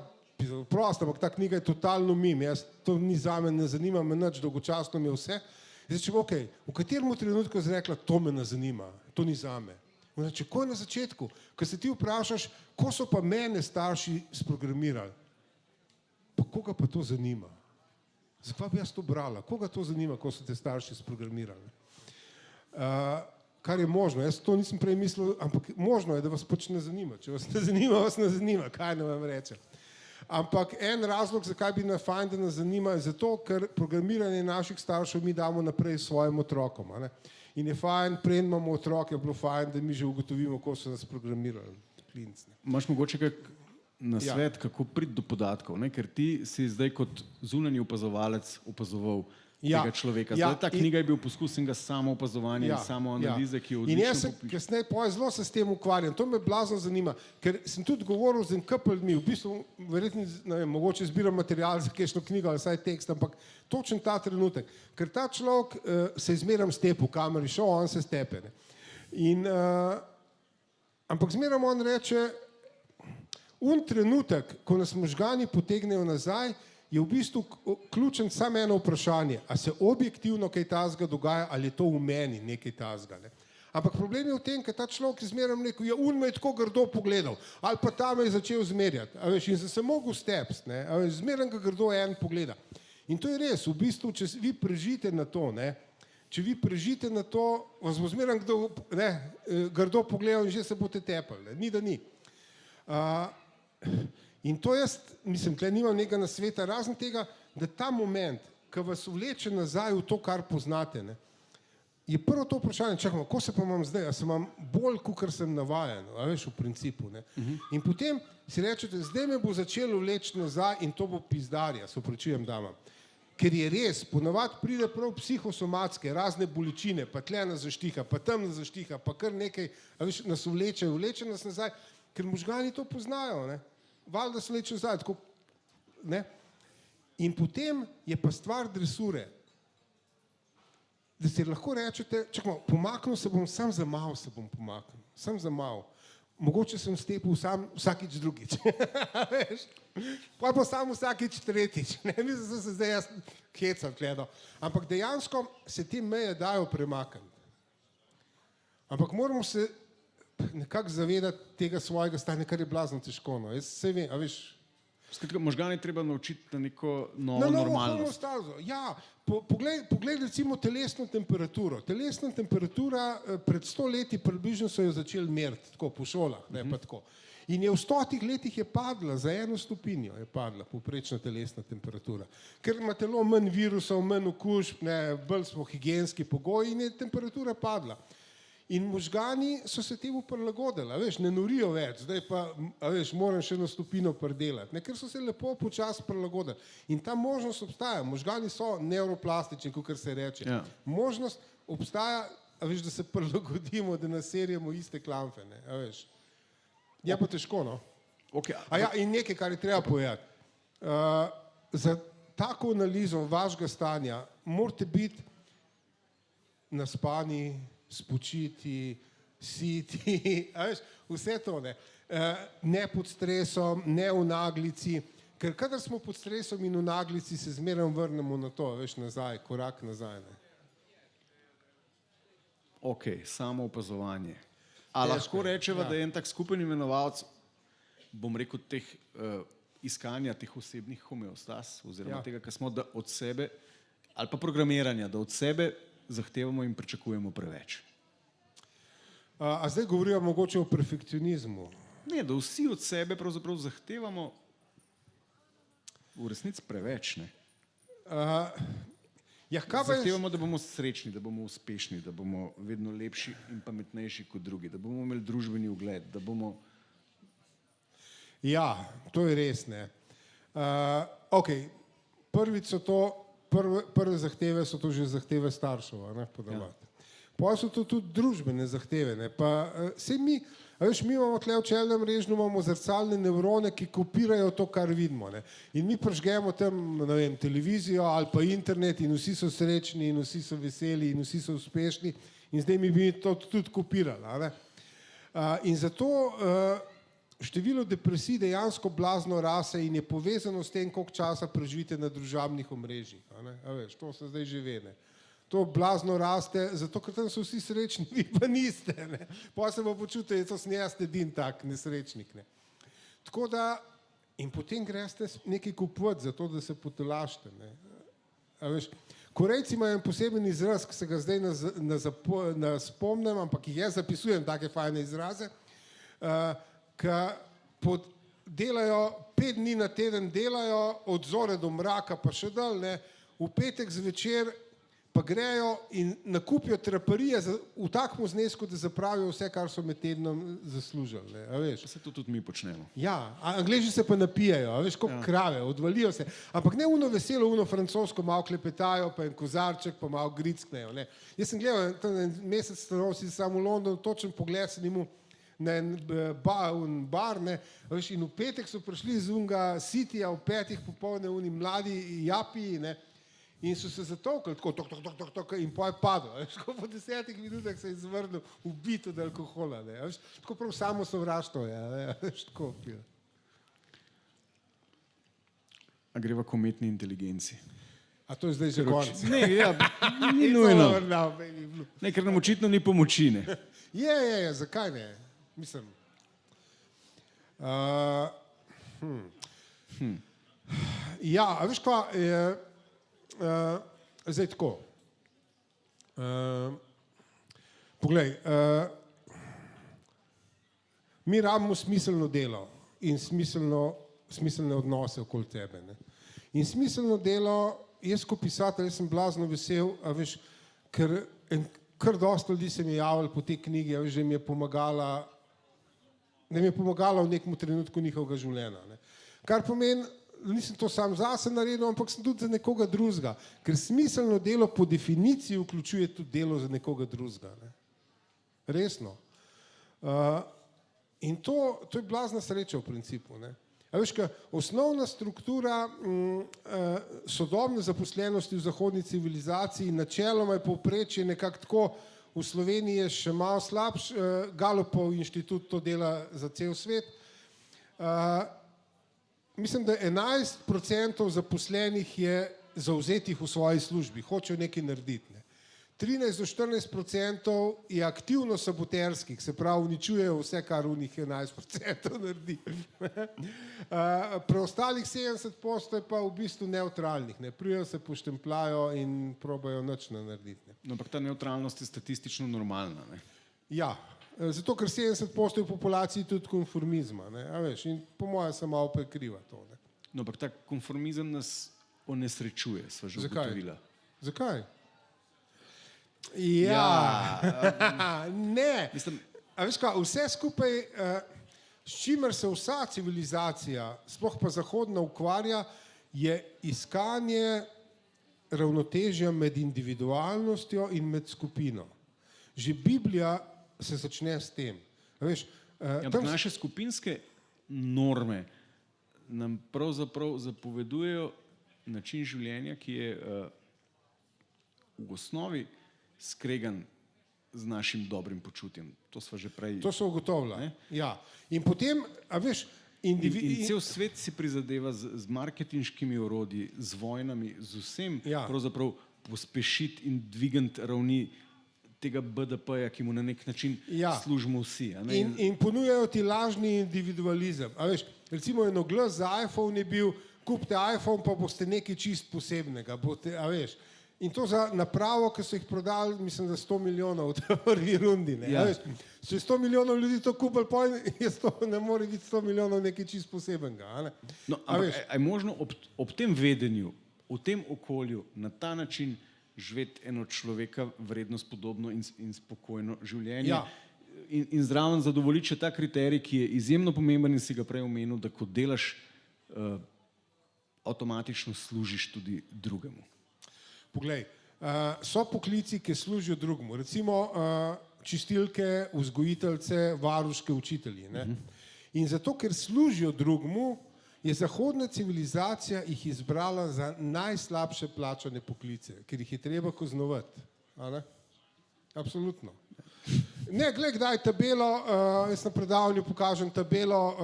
prosto, ampak ta knjiga je totalno mim, jaz to ni zame, ne zanima me nič, dolgočasno mi je vse. Zdaj, če okej, v katerem trenutku je rekla, to me ne zanima, to ni zame. Če ko je na začetku, ko se ti vprašaš, ko so pa mene starši sprogramirali, pa koga pa to zanima? Zakaj bi jaz to brala? Koga to zanima, ko so te starši sprogramirali? Kar je možno, jaz to nisem prej mislil, ampak možno je, da vas pač ne zanima. Če vas ne zanima, kaj ne vam rečem. Ampak en razlog, zakaj bi nas fajn, da nas zanima, je zato, ker programiranje naših staršev mi damo naprej svojim otrokom. In je fajn, preden imamo otroke, je bilo fajn, da mi že ugotovimo, ko so nas programirali. Imaš mogoče kak nasvet, kako priti do podatkov, ne? Ker ti si zdaj kot zunanji opazovalec opazoval tega človeka. Zdaj ta knjiga je bil poskus enega samoopazovanja in samoanalize, ki je odlično. In jaz se kasneje zelo se s tem ukvarjam, to me blazno zanima, ker sem tudi govoril z en couple ljudmi, v bistvu verjetno, ne vem, mogoče zbiram material za kakšno knjigo ali vsaj tekst, ampak točen ta trenutek, ker ta človek se izmeram stepe v kameri, šel, on se stepe. Ampak zmeram on reče, trenutek, ko nas možgani potegnejo nazaj, je v bistvu ključen samo eno vprašanje, a se objektivno kaj tazga dogaja, ali je to v meni nekaj tazga. Ne? Ampak problem je v tem, ker ta človek zmeram rekel, me je tako grdo pogledal, ali pa ta me je začel zmerjati, in sem se mogel stepsti, zmeram ga grdo en pogleda. In to je res, v bistvu, če vi prežite na to, vas bo zmeram grdo pogledal in že se boste tepali, ni da ni. In to jaz, mislim, tle nimam nekega nasveta, razen tega, da ta moment, ko vas vleče nazaj v to, kar poznate, ne, je prvo to vprašanje, čakamo, ko se pa imam zdaj, a se imam bolj, kakor sem navajen, v principu. Ne. In potem si rečete, zdaj me bo začelo vleči nazaj in to bo pizdarja, se opravičujem damam. Ker je res, ponavadi pride prav psihosomatske, razne bolečine, pa tle nas zaštiha, pa tam nas zaštiha, pa kar nekaj, nas vleče nas nazaj, ker možgani to poznajo, ne. Valjda se vleče nazaj, tako, ne. In potem je pa stvar dresure, da si lahko rečete, čakamo, pomaknil se bom, sam za malo se bom pomaknil, sam za malo. Mogoče sem stepil sam vsakič drugič, veš, pa sam vsakič tretjič, ne, mislim, da se zdaj jaz hecam gledal, ampak dejansko se te meje dajo premakniti. Ampak moramo se nekako zavedati tega svojega stanja, kar je blazno težko, no, jaz se vem, veš. Skratka, možgane je treba naučiti na neko novo normalnost. Ja, poglej recimo telesno temperaturo. Telesna temperatura pred 100 leti približno so jo začeli meriti, tako po šolah, ne pa tako. In je v 100 letih je padla, za 1 stopinjo je padla povprečna telesna temperatura. Ker ima telo manj virusov, manj okužb, bolj smo higienski pogoji in je temperatura padla. In možgani so se temu prilagodili, ne norijo več, zdaj pa, moram še 1 stopinjo pridelati, ker so se lepo počasi prilagodili. In ta možnost obstaja, možgani so nevroplastični, kakor se reče. Ja. Možnost obstaja, da se prilagodimo, da naserjamo iste klamfe, Je pa težko, no. Okay. In nekaj, kar je treba povedati. Za tako analizo vašega stanja morate biti naspani, spočiti, siti, a veš, vse to ne. Ne pod stresom, ne v naglici, ker kadar smo pod stresom in v naglici, se zmeraj vrnemo na to, veš, nazaj, korak nazaj. Ne. Ok, samo opazovanje. A lahko rečeva, da je en tak skupen imenovalec, bom rekel, teh iskanja teh osebnih homeostas, oziroma tega, kar smo, da od sebe, ali pa programiranja, da od sebe zahtevamo in pričakujemo preveč. A zdaj govorijo mogoče o perfekcionizmu. Ne, da vsi od sebe pravzaprav zahtevamo v resnici preveč, ne? Zahtevamo, da bomo srečni, da bomo uspešni, da bomo vedno lepši in pametnejši kot drugi, da bomo imeli družbeni ugled, da bomo... Ja, to je res, ne. Ok, prvič so to, prve zahteve so to že zahteve staršev, ne, podavati. Potem so to tudi družbene zahteve, ne, pa sej mi, a veš, mi imamo tle v čelnem režnju, imamo zrcalne nevrone, ki kopirajo to, kar vidimo, ne. In mi prižgemo tam, ne vem, televizijo ali pa internet in vsi so srečni in vsi so veseli in vsi so uspešni in zdaj mi bi to tudi kopirali, a ne. In zato število depresij dejansko blazno rase in je povezano s tem, koliko časa preživite na družabnih omrežjih, a ne, a veš, to se zdaj že ve, ne. To blazno raste, zato ker tam so vsi srečni, vi pa niste, ne. Potem se bo počutili, to sem jaz edin tak nesrečnik, ne. Tako da, in potem greste nekaj kupovati za to, da se potolažite, ne. A veš, Korejci imajo en poseben izraz, ki se ga zdaj ne spomnim, ampak jaz zapisujem take fajne izraze, ki delajo 5 dni na teden, delajo od zore do mraka, pa še dalj, ne, v petek zvečer pa grejo in nakupijo traparije v takem znesku, da zapravijo vse, kar so med tednom zaslužili, ne, a veš. Se to tudi mi počnemo. Ja, Angleži se pa napijajo, a veš, kot krave, odvalijo se, ampak ne uno veselo, uno francosko, malo klepetajo, pa en kozarček, pa malo gricknejo, ne. Jaz sem gledal, en mesec staro si sam v Londonu, točen pogled sem imel na en bar, ne, veš, in v petek so prišli iz unga Cityja v 5 popoldne, oni mladi japiji, ne, in so se zatolkali, tako, in potem je padel, veš, ko po 10 minutah se je izvrnil ubit od alkohola, ne, veš, tako prav samo sovraštvo je, ne, veš, tako pil. A greva k umetni inteligenci? A to je zdaj že konec? Ne, ja, ni nujno. Ne, ker nam očitno ni pomoči, ne. Je, zakaj ne? Mislim. Ja, a veš kva, zdaj tako. Poglej, mi rabimo smiselno delo in smiselne odnose okoli tebe, ne. In smiselno delo, jaz kot pisatelj, jaz sem blazno vesel, a veš, ker kar dosti ljudi se mi je javilo po tej knjigi, a veš, da mi je pomagala v nekem trenutku njihovega življenja, ne. Kar pomeni, nisem to sam zase naredil, ampak sem tudi za nekoga drugega, ker smiselno delo po definiciji vključuje tudi delo za nekoga drugega, ne. Resno. In to je blazna sreča v principu, ne. A veš, kaj, osnovna struktura sodobne zaposlenosti v zahodni civilizaciji načeloma je povprečje nekako tako, v Sloveniji je še malo slabš, Galupov inštitut to dela za cel svet. Mislim, da 11% zaposlenih je zavzetih v svoji službi, hočejo nekaj narediti, ne. 13 do 14% je aktivno saboterskih, se pravi, uničujejo vse, kar v njih 11% naredi. Preostalih 70% je pa v bistvu nevtralnih, ne. Prijejo se, poštempljajo in probajo nič narediti, ne. No, ampak ta nevtralnost je statistično normalna, ne. Ja, zato ker 70% je v populaciji tudi konformizma, ne, a veš, in po mojem se malo prekriva to, ne. No, ampak ta konformizem nas onesrečuje, sva že ugotovila. Zakaj? Ja, ne. A veš kaj, vse skupaj, s čimer se vsa civilizacija, sploh pa zahodna, ukvarja, je iskanje ravnotežja med individualnostjo in med skupino. Že Biblija se začne s tem. Veš, ampak naše skupinske norme nam pravzaprav zapovedujejo način življenja, ki je v osnovi skregan z našim dobrim počutjem. To sva že prej. To so ugotovili. Ja. In potem, a veš, In cel svet si prizadeva z marketinškimi orodji, z vojnami, z vsem, pravzaprav pospešiti in dvigati ravni tega BDP-ja, ki mu na nek način služimo vsi. In ponujajo ti lažni individualizem. A veš, recimo eno glas za iPhone je bil, kupite iPhone, pa boste nekaj čist posebnega. A veš, in to za napravo, ki so jih prodali, mislim, za 100 milijonov v prvi rundi. Če 100 milijonov ljudi to kupili, ne more biti 100 milijonov nekaj čist posebenega. No, je možno ob tem vedenju, v tem okolju, na ta način živeti eno človeka vredno spodobno in spokojno življenje in zraven zadovoljiti še ta kriterij, ki je izjemno pomemben in si ga prej omenil, da ko delaš, avtomatično služiš tudi drugemu. Poglej, so poklici, ki služijo drugemu, recimo čistilke, vzgojiteljice, varuške, učitelji. In zato, ker služijo drugemu, je zahodna civilizacija jih izbrala za najslabše plačane poklice, ker jih je treba kaznovati. Absolutno. Ne, glej, kdaj tabelo, jaz na predavanju pokažem tabelo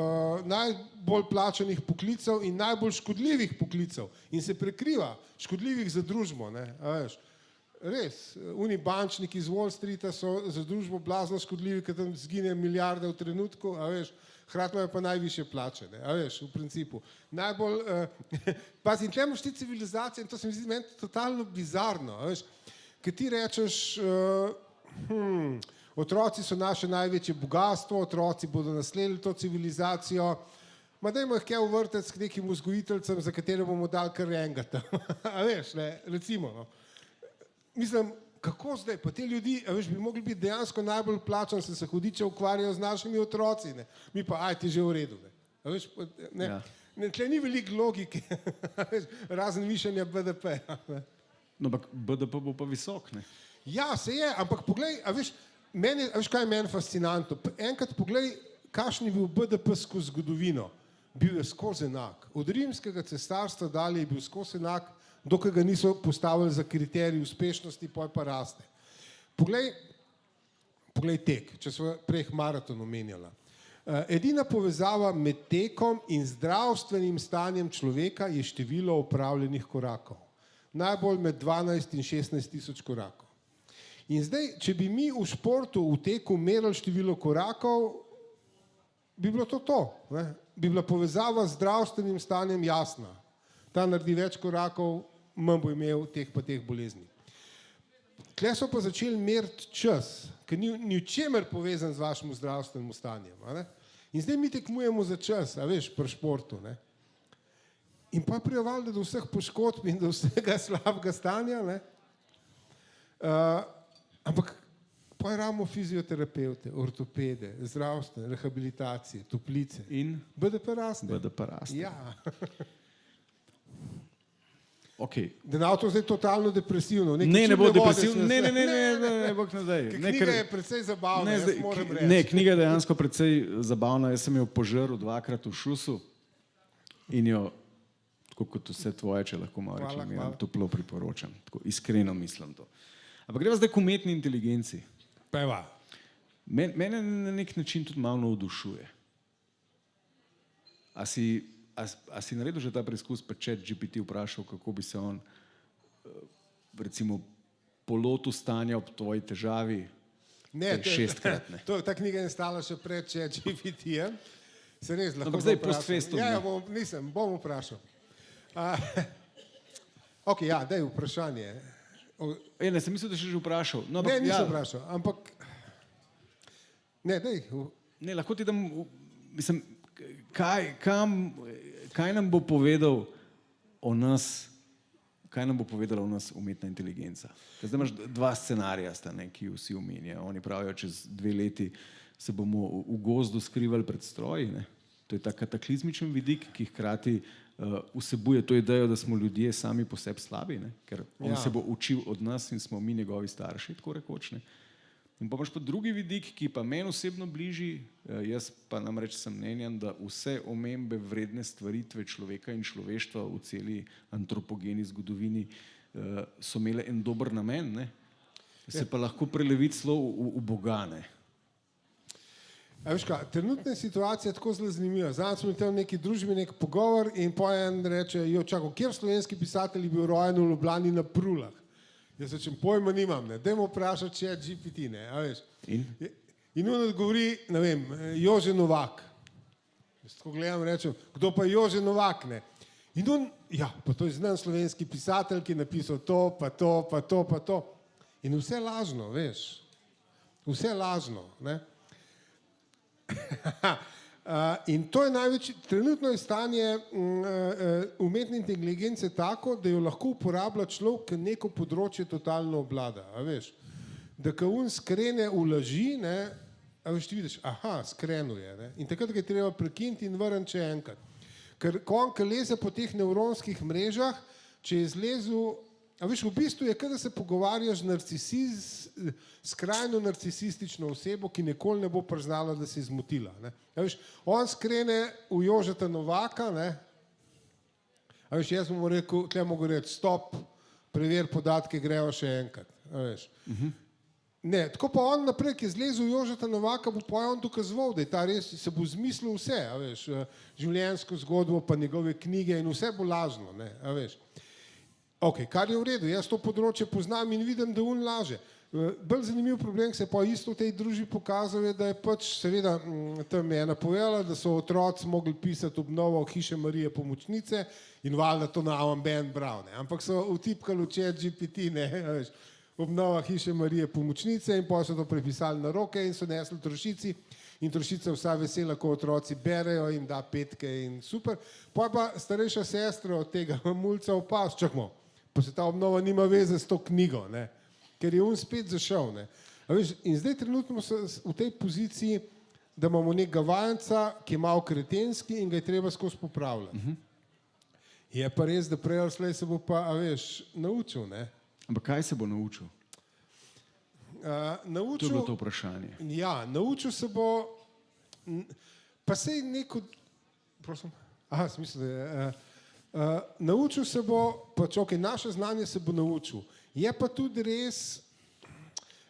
najbolj plačanih poklicev in najbolj škodljivih poklicev in se prekriva škodljivih za družbo. Res, oni bančniki iz Wall Streeta so za družbo blazno škodljivi, ker tam zgine milijarde v trenutku, hkrati imajo pa najvišje plače, v principu. Najbolj, pazi, in tle imaš ti civilizacije in to se mi zdi meni totalno bizarno, ker ti rečeš, otroci so naše največje bogatstvo, otroci bodo nasledili to civilizacijo, ma dajmo jih kaj v vrtec k nekim vzgojiteljcem, za katere bomo dali kar enega tam. Recimo. Mislim, kako zdaj, pa te ljudi, bi mogli biti dejansko najbolj plačani, se hudiče ukvarjajo z našimi otroci, mi pa, ti že v redu. Tle ni veliko logike, razen višanja BDP. No, ampak BDP bo pa visok, ne? Ja, se je, ampak poglej, veš, kaj je meni fascinantno? Enkrat poglej, kakšen je bil BDP skozi zgodovino. Bil je skozi enak. Od rimskega cesarstva dalje je bil skozi enak, dokaj ga niso postavili za kriterij uspešnosti, poj pa raste. Poglej tek, če smo prej maraton omenjala. Edina povezava med tekom in zdravstvenim stanjem človeka je število opravljenih korakov. Najbolj med 12 in 16 tisoč korakov. In zdaj, če bi mi v športu, v teku merili število korakov, bi bilo to. Bi bila povezava z zdravstvenim stanjem jasna. Ta naredi več korakov, manj bo imel teh pa teh bolezni. Tle so pa začeli meriti čas, ker ni v čemer povezan z vašim zdravstvenim stanjem. In zdaj mi tekmujemo za čas, pri športu. In pa prijavali do vseh poškodb in do vsega slabega stanja. Ampak pa imamo fizioterapeute, ortopede, zdravstvene, rehabilitacije, toplice. In BDP raste. Ja. Da je to zdaj totalno depresivno. Ne bo depresivno. Ne, bog ne zdaj. Knjiga je precej zabavna, jaz moram reči. Ne, knjiga je dejansko precej zabavna. Jaz sem jo požrl dvakrat v šusu in jo, tako kot vse tvoje, če lahko malo reklamiram, toplo priporočam. Tako iskreno mislim to. Ampak greva zdaj k umetni inteligenci. Peva. Mene na nek način tudi malo navdušuje. A si naredil že ta preizkus, pa ChatGPT vprašal, kako bi se on recimo polotu stanja ob tvoji težavi? Ne, 6-krat. Ta knjiga je stala še pred ChatGPT-jem. Se res lahko zdaj post festum. Ja, bom vprašal. Ok, daj vprašanje. Ne, sem mislil, da si že vprašal. Ne, nisem vprašal, ampak ne, daj. Ne, lahko ti dam, mislim, kaj nam bo povedal o nas, umetna inteligenca? Zdaj imaš dva scenarija, ki vsi omenjajo. Oni pravijo, čez 2 leti se bomo v gozdu skrivali pred stroji. To je ta kataklizmičen vidik, ki hkrati vsebuje to idejo, da smo ljudje sami po sebi slabi, ker on se bo učil od nas in smo mi njegovi starši, tako rekoč. In pa imaš pa drugi vidik, ki pa meni osebno bližji, jaz pa namreč sem mnenjan, da vse omembe vredne stvaritve človeka in človeštva v celi antropogeni zgodovini so imele en dober namen. se pa lahko prelevi celo v bogane. A veš kaj, trenutna situacija je tako zelo zanimiva. Zdaj smo imeli v neki družbi nek pogovor in pojem reče, čakaj, kjer slovenski pisatelj je bil rojen v Ljubljani na Prulah? Jaz rečem, pojma nimam, ne, dajmo vprašati ChatGPT, ne, a veš. In on odgovori, ne vem, Jože Novak. Jaz tako gledam, rečem, kdo pa je Jože Novak, ne? In on, ja, pa to je znan slovenski pisatelj, ki je napisal to, pa to, pa to, pa to. In vse lažno, veš. Vse lažno, ne. In to je največji, trenutno je stanje umetne inteligence tako, da jo lahko uporablja človek, ki neko področje totalno obvlada, a veš. Da ko on skrene v laži, ne, a veš, ti vidiš, aha, skrenil je, ne, in takrat ga je treba prekiniti in vrniti še enkrat. Ker ko on, ki leze po teh nevronskih mrežah, če je zlezel, a veš, v bistvu je, kada se pogovarjaš skrajno narcisistično osebo, ki nikoli ne bo priznala, da se je zmotila. Ne. A veš, on skrene v Jožeta Novaka, ne. A veš, jaz mu rekel, tle mogo reči, stop, preveri podatke, grejo še enkrat. A veš. Ne, tako pa on naprej, ki je zlezel v Jožeta Novaka, bo pa on dokazoval, da je ta res, se bo zmislil vse, a veš, življenjsko zgodbo, pa njegove knjige in vse bo lažno, ne, a veš. Ok, kar je v redu, jaz to področje poznam in vidim, da on laže. Bolj zanimiv problem, ki se pa isto v tej družbi pokazal, je, da je pač seveda tam je ena povedala, da so otroci mogli pisati obnovo Hiše Marije Pomočnice in valjda to na Ben bral, ne. Ampak so vtipkali v ChatGPT, ne, veš, obnova Hiše Marije Pomočnice in potem so to prepisali na roke in so nesli trošici in trošica vsa vesela, ko otroci berejo in da petke in super. Pa starejša sestra od tega mulca opaz, čakmo, pa se ta obnova nima veze s to knjigo, ne, ker je on spet zašel, ne. A veš, in zdaj trenutno so v tej poziciji, da imamo nekega vajenca, ki je malo kretenski in ga je treba skozi popravljati. Je pa res, da prej ali slej se bo pa, a veš, naučil, ne. Ampak kaj se bo naučil? To je bilo to vprašanje. Ja, naučil se bo, pa sej neko, prosim, aha, smisel, da je, naučil se bo, pač ok, naše znanje se bo naučil. Je pa tudi res,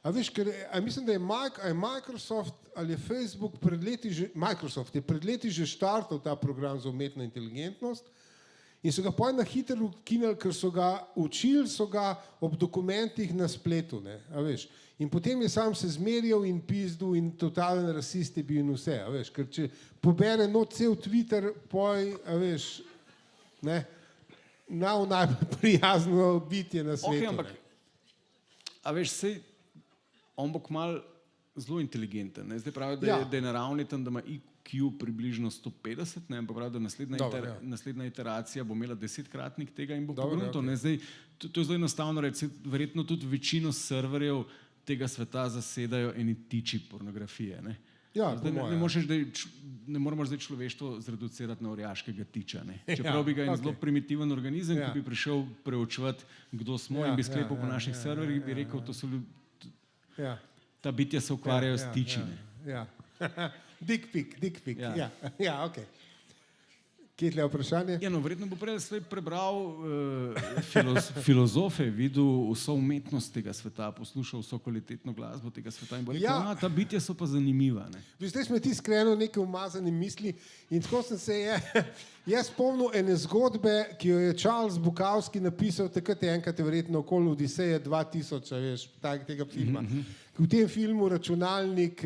a veš, ker mislim, da je Microsoft ali je Facebook pred leti že, Microsoft je pred leti že štartal ta program za umetno inteligentnost in so ga potem na hitro ukinili, ker so ga učili, so ga ob dokumentih na spletu, ne, a veš. In potem je sam se zmerjal in pizdu in totalen rasist je bil in vse, a veš, ker če pobere not cel Twitter, poj, a veš, ne, najbolj prijazno bitje na svetu. Okay, ampak, a veš, sej, on bo kmalu zelo inteligenten, ne? Zdaj pravi, da je na ravni tam, da ima IQ približno 150, ne? Ampak pravi, da naslednja iteracija bo imela 10-kratnik tega in bo pogrunto. Okay. To je zelo enostavno reči, verjetno tudi večino serverjev tega sveta zasedajo eni tiči pornografije, ne? Ja, ne moramo zdaj človeštvo zreducirati na orjaškega tiča. Ne? Čeprav bi ga en zelo primitiven organizem, ki bi prišel preučevati, kdo smo in bi sklepal po naših serverjih, bi rekel, to so ta bitja se ukvarjajo s tiči. Dick pic. Ja, ok. Kje tle vprašanje? Ja, no, verjetno bo prej prebral filozofe, videl vso umetnost tega sveta, poslušal vso kvalitetno glasbo tega sveta in bo rekel, ta bitja so pa zanimiva. Ne? Zdaj smo ti skrenili neke umazane misli in tako sem se jaz spomnil ene zgodbe, ki jo je Charles Bukowski napisal, takrat je enkrat verjetno okoli Odiseje 2000, veš, tega filma. V tem filmu računalnik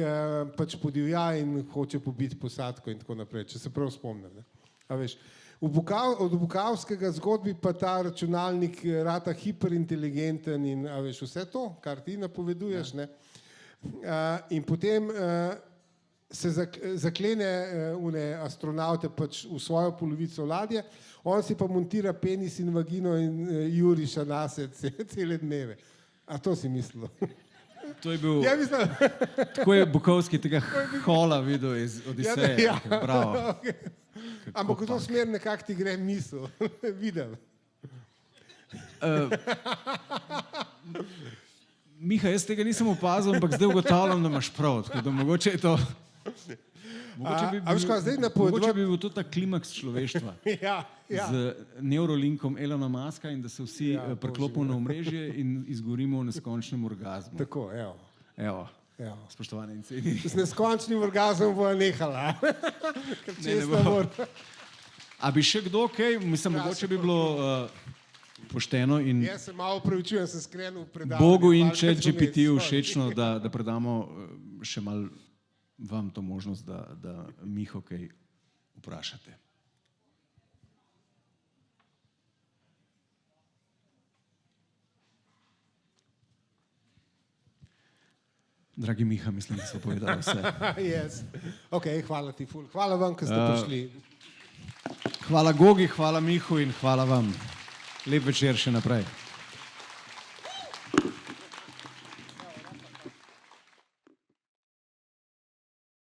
pač podivja in hoče pobiti posadko in tako naprej, če se prav spomnim. Ne? A veš, od Bukowskega zgodbi pa ta računalnik rata hiperinteligenten in a veš, vse to, kar ti napoveduješ, ne? In potem se zaklene astronaute pač v svojo polovico ladje, on si pa montira penis in vagino in juriša nase cele dneve. A to si mislil? To je bil, tako je Bukowski tega hola videl iz Odiseje. Bravo. Ampak v to smer nekako ti gre misel. Videl. Miha, jaz tega nisem opazil, ampak zdaj ugotavljam, da imaš prav. Tako da mogoče je to... A veš kaj, zdaj napovedovati- Mogoče bi bil to ta klimaks človeštva. Ja, ja. Z Neuralinkom Elona Muska in da se vsi priklopimo na omrežje in izgorimo v neskončnem orgazmu. Tako, evo. Evo, Evo. spoštovane in cenjeni. Z neskončnim orgazmom bo nehala. Ker Ne čez bo. ne mor. A bi še kdo kaj? Mislim, mogoče bi bilo pošteno in Jaz se malo upravičujem, sem skrenil v predavanje. Bogu in parkrat ChatGPT vmes. všečno, da predamo še mal vam to možnost, da Miho kaj vprašate. Dragi Miha, mislim, da so povedali vse. Yes. Ok, hvala ti, ful. Hvala vam, ker ste prišli. Hvala Gogi, hvala Mihu in hvala vam. Lep večer še naprej.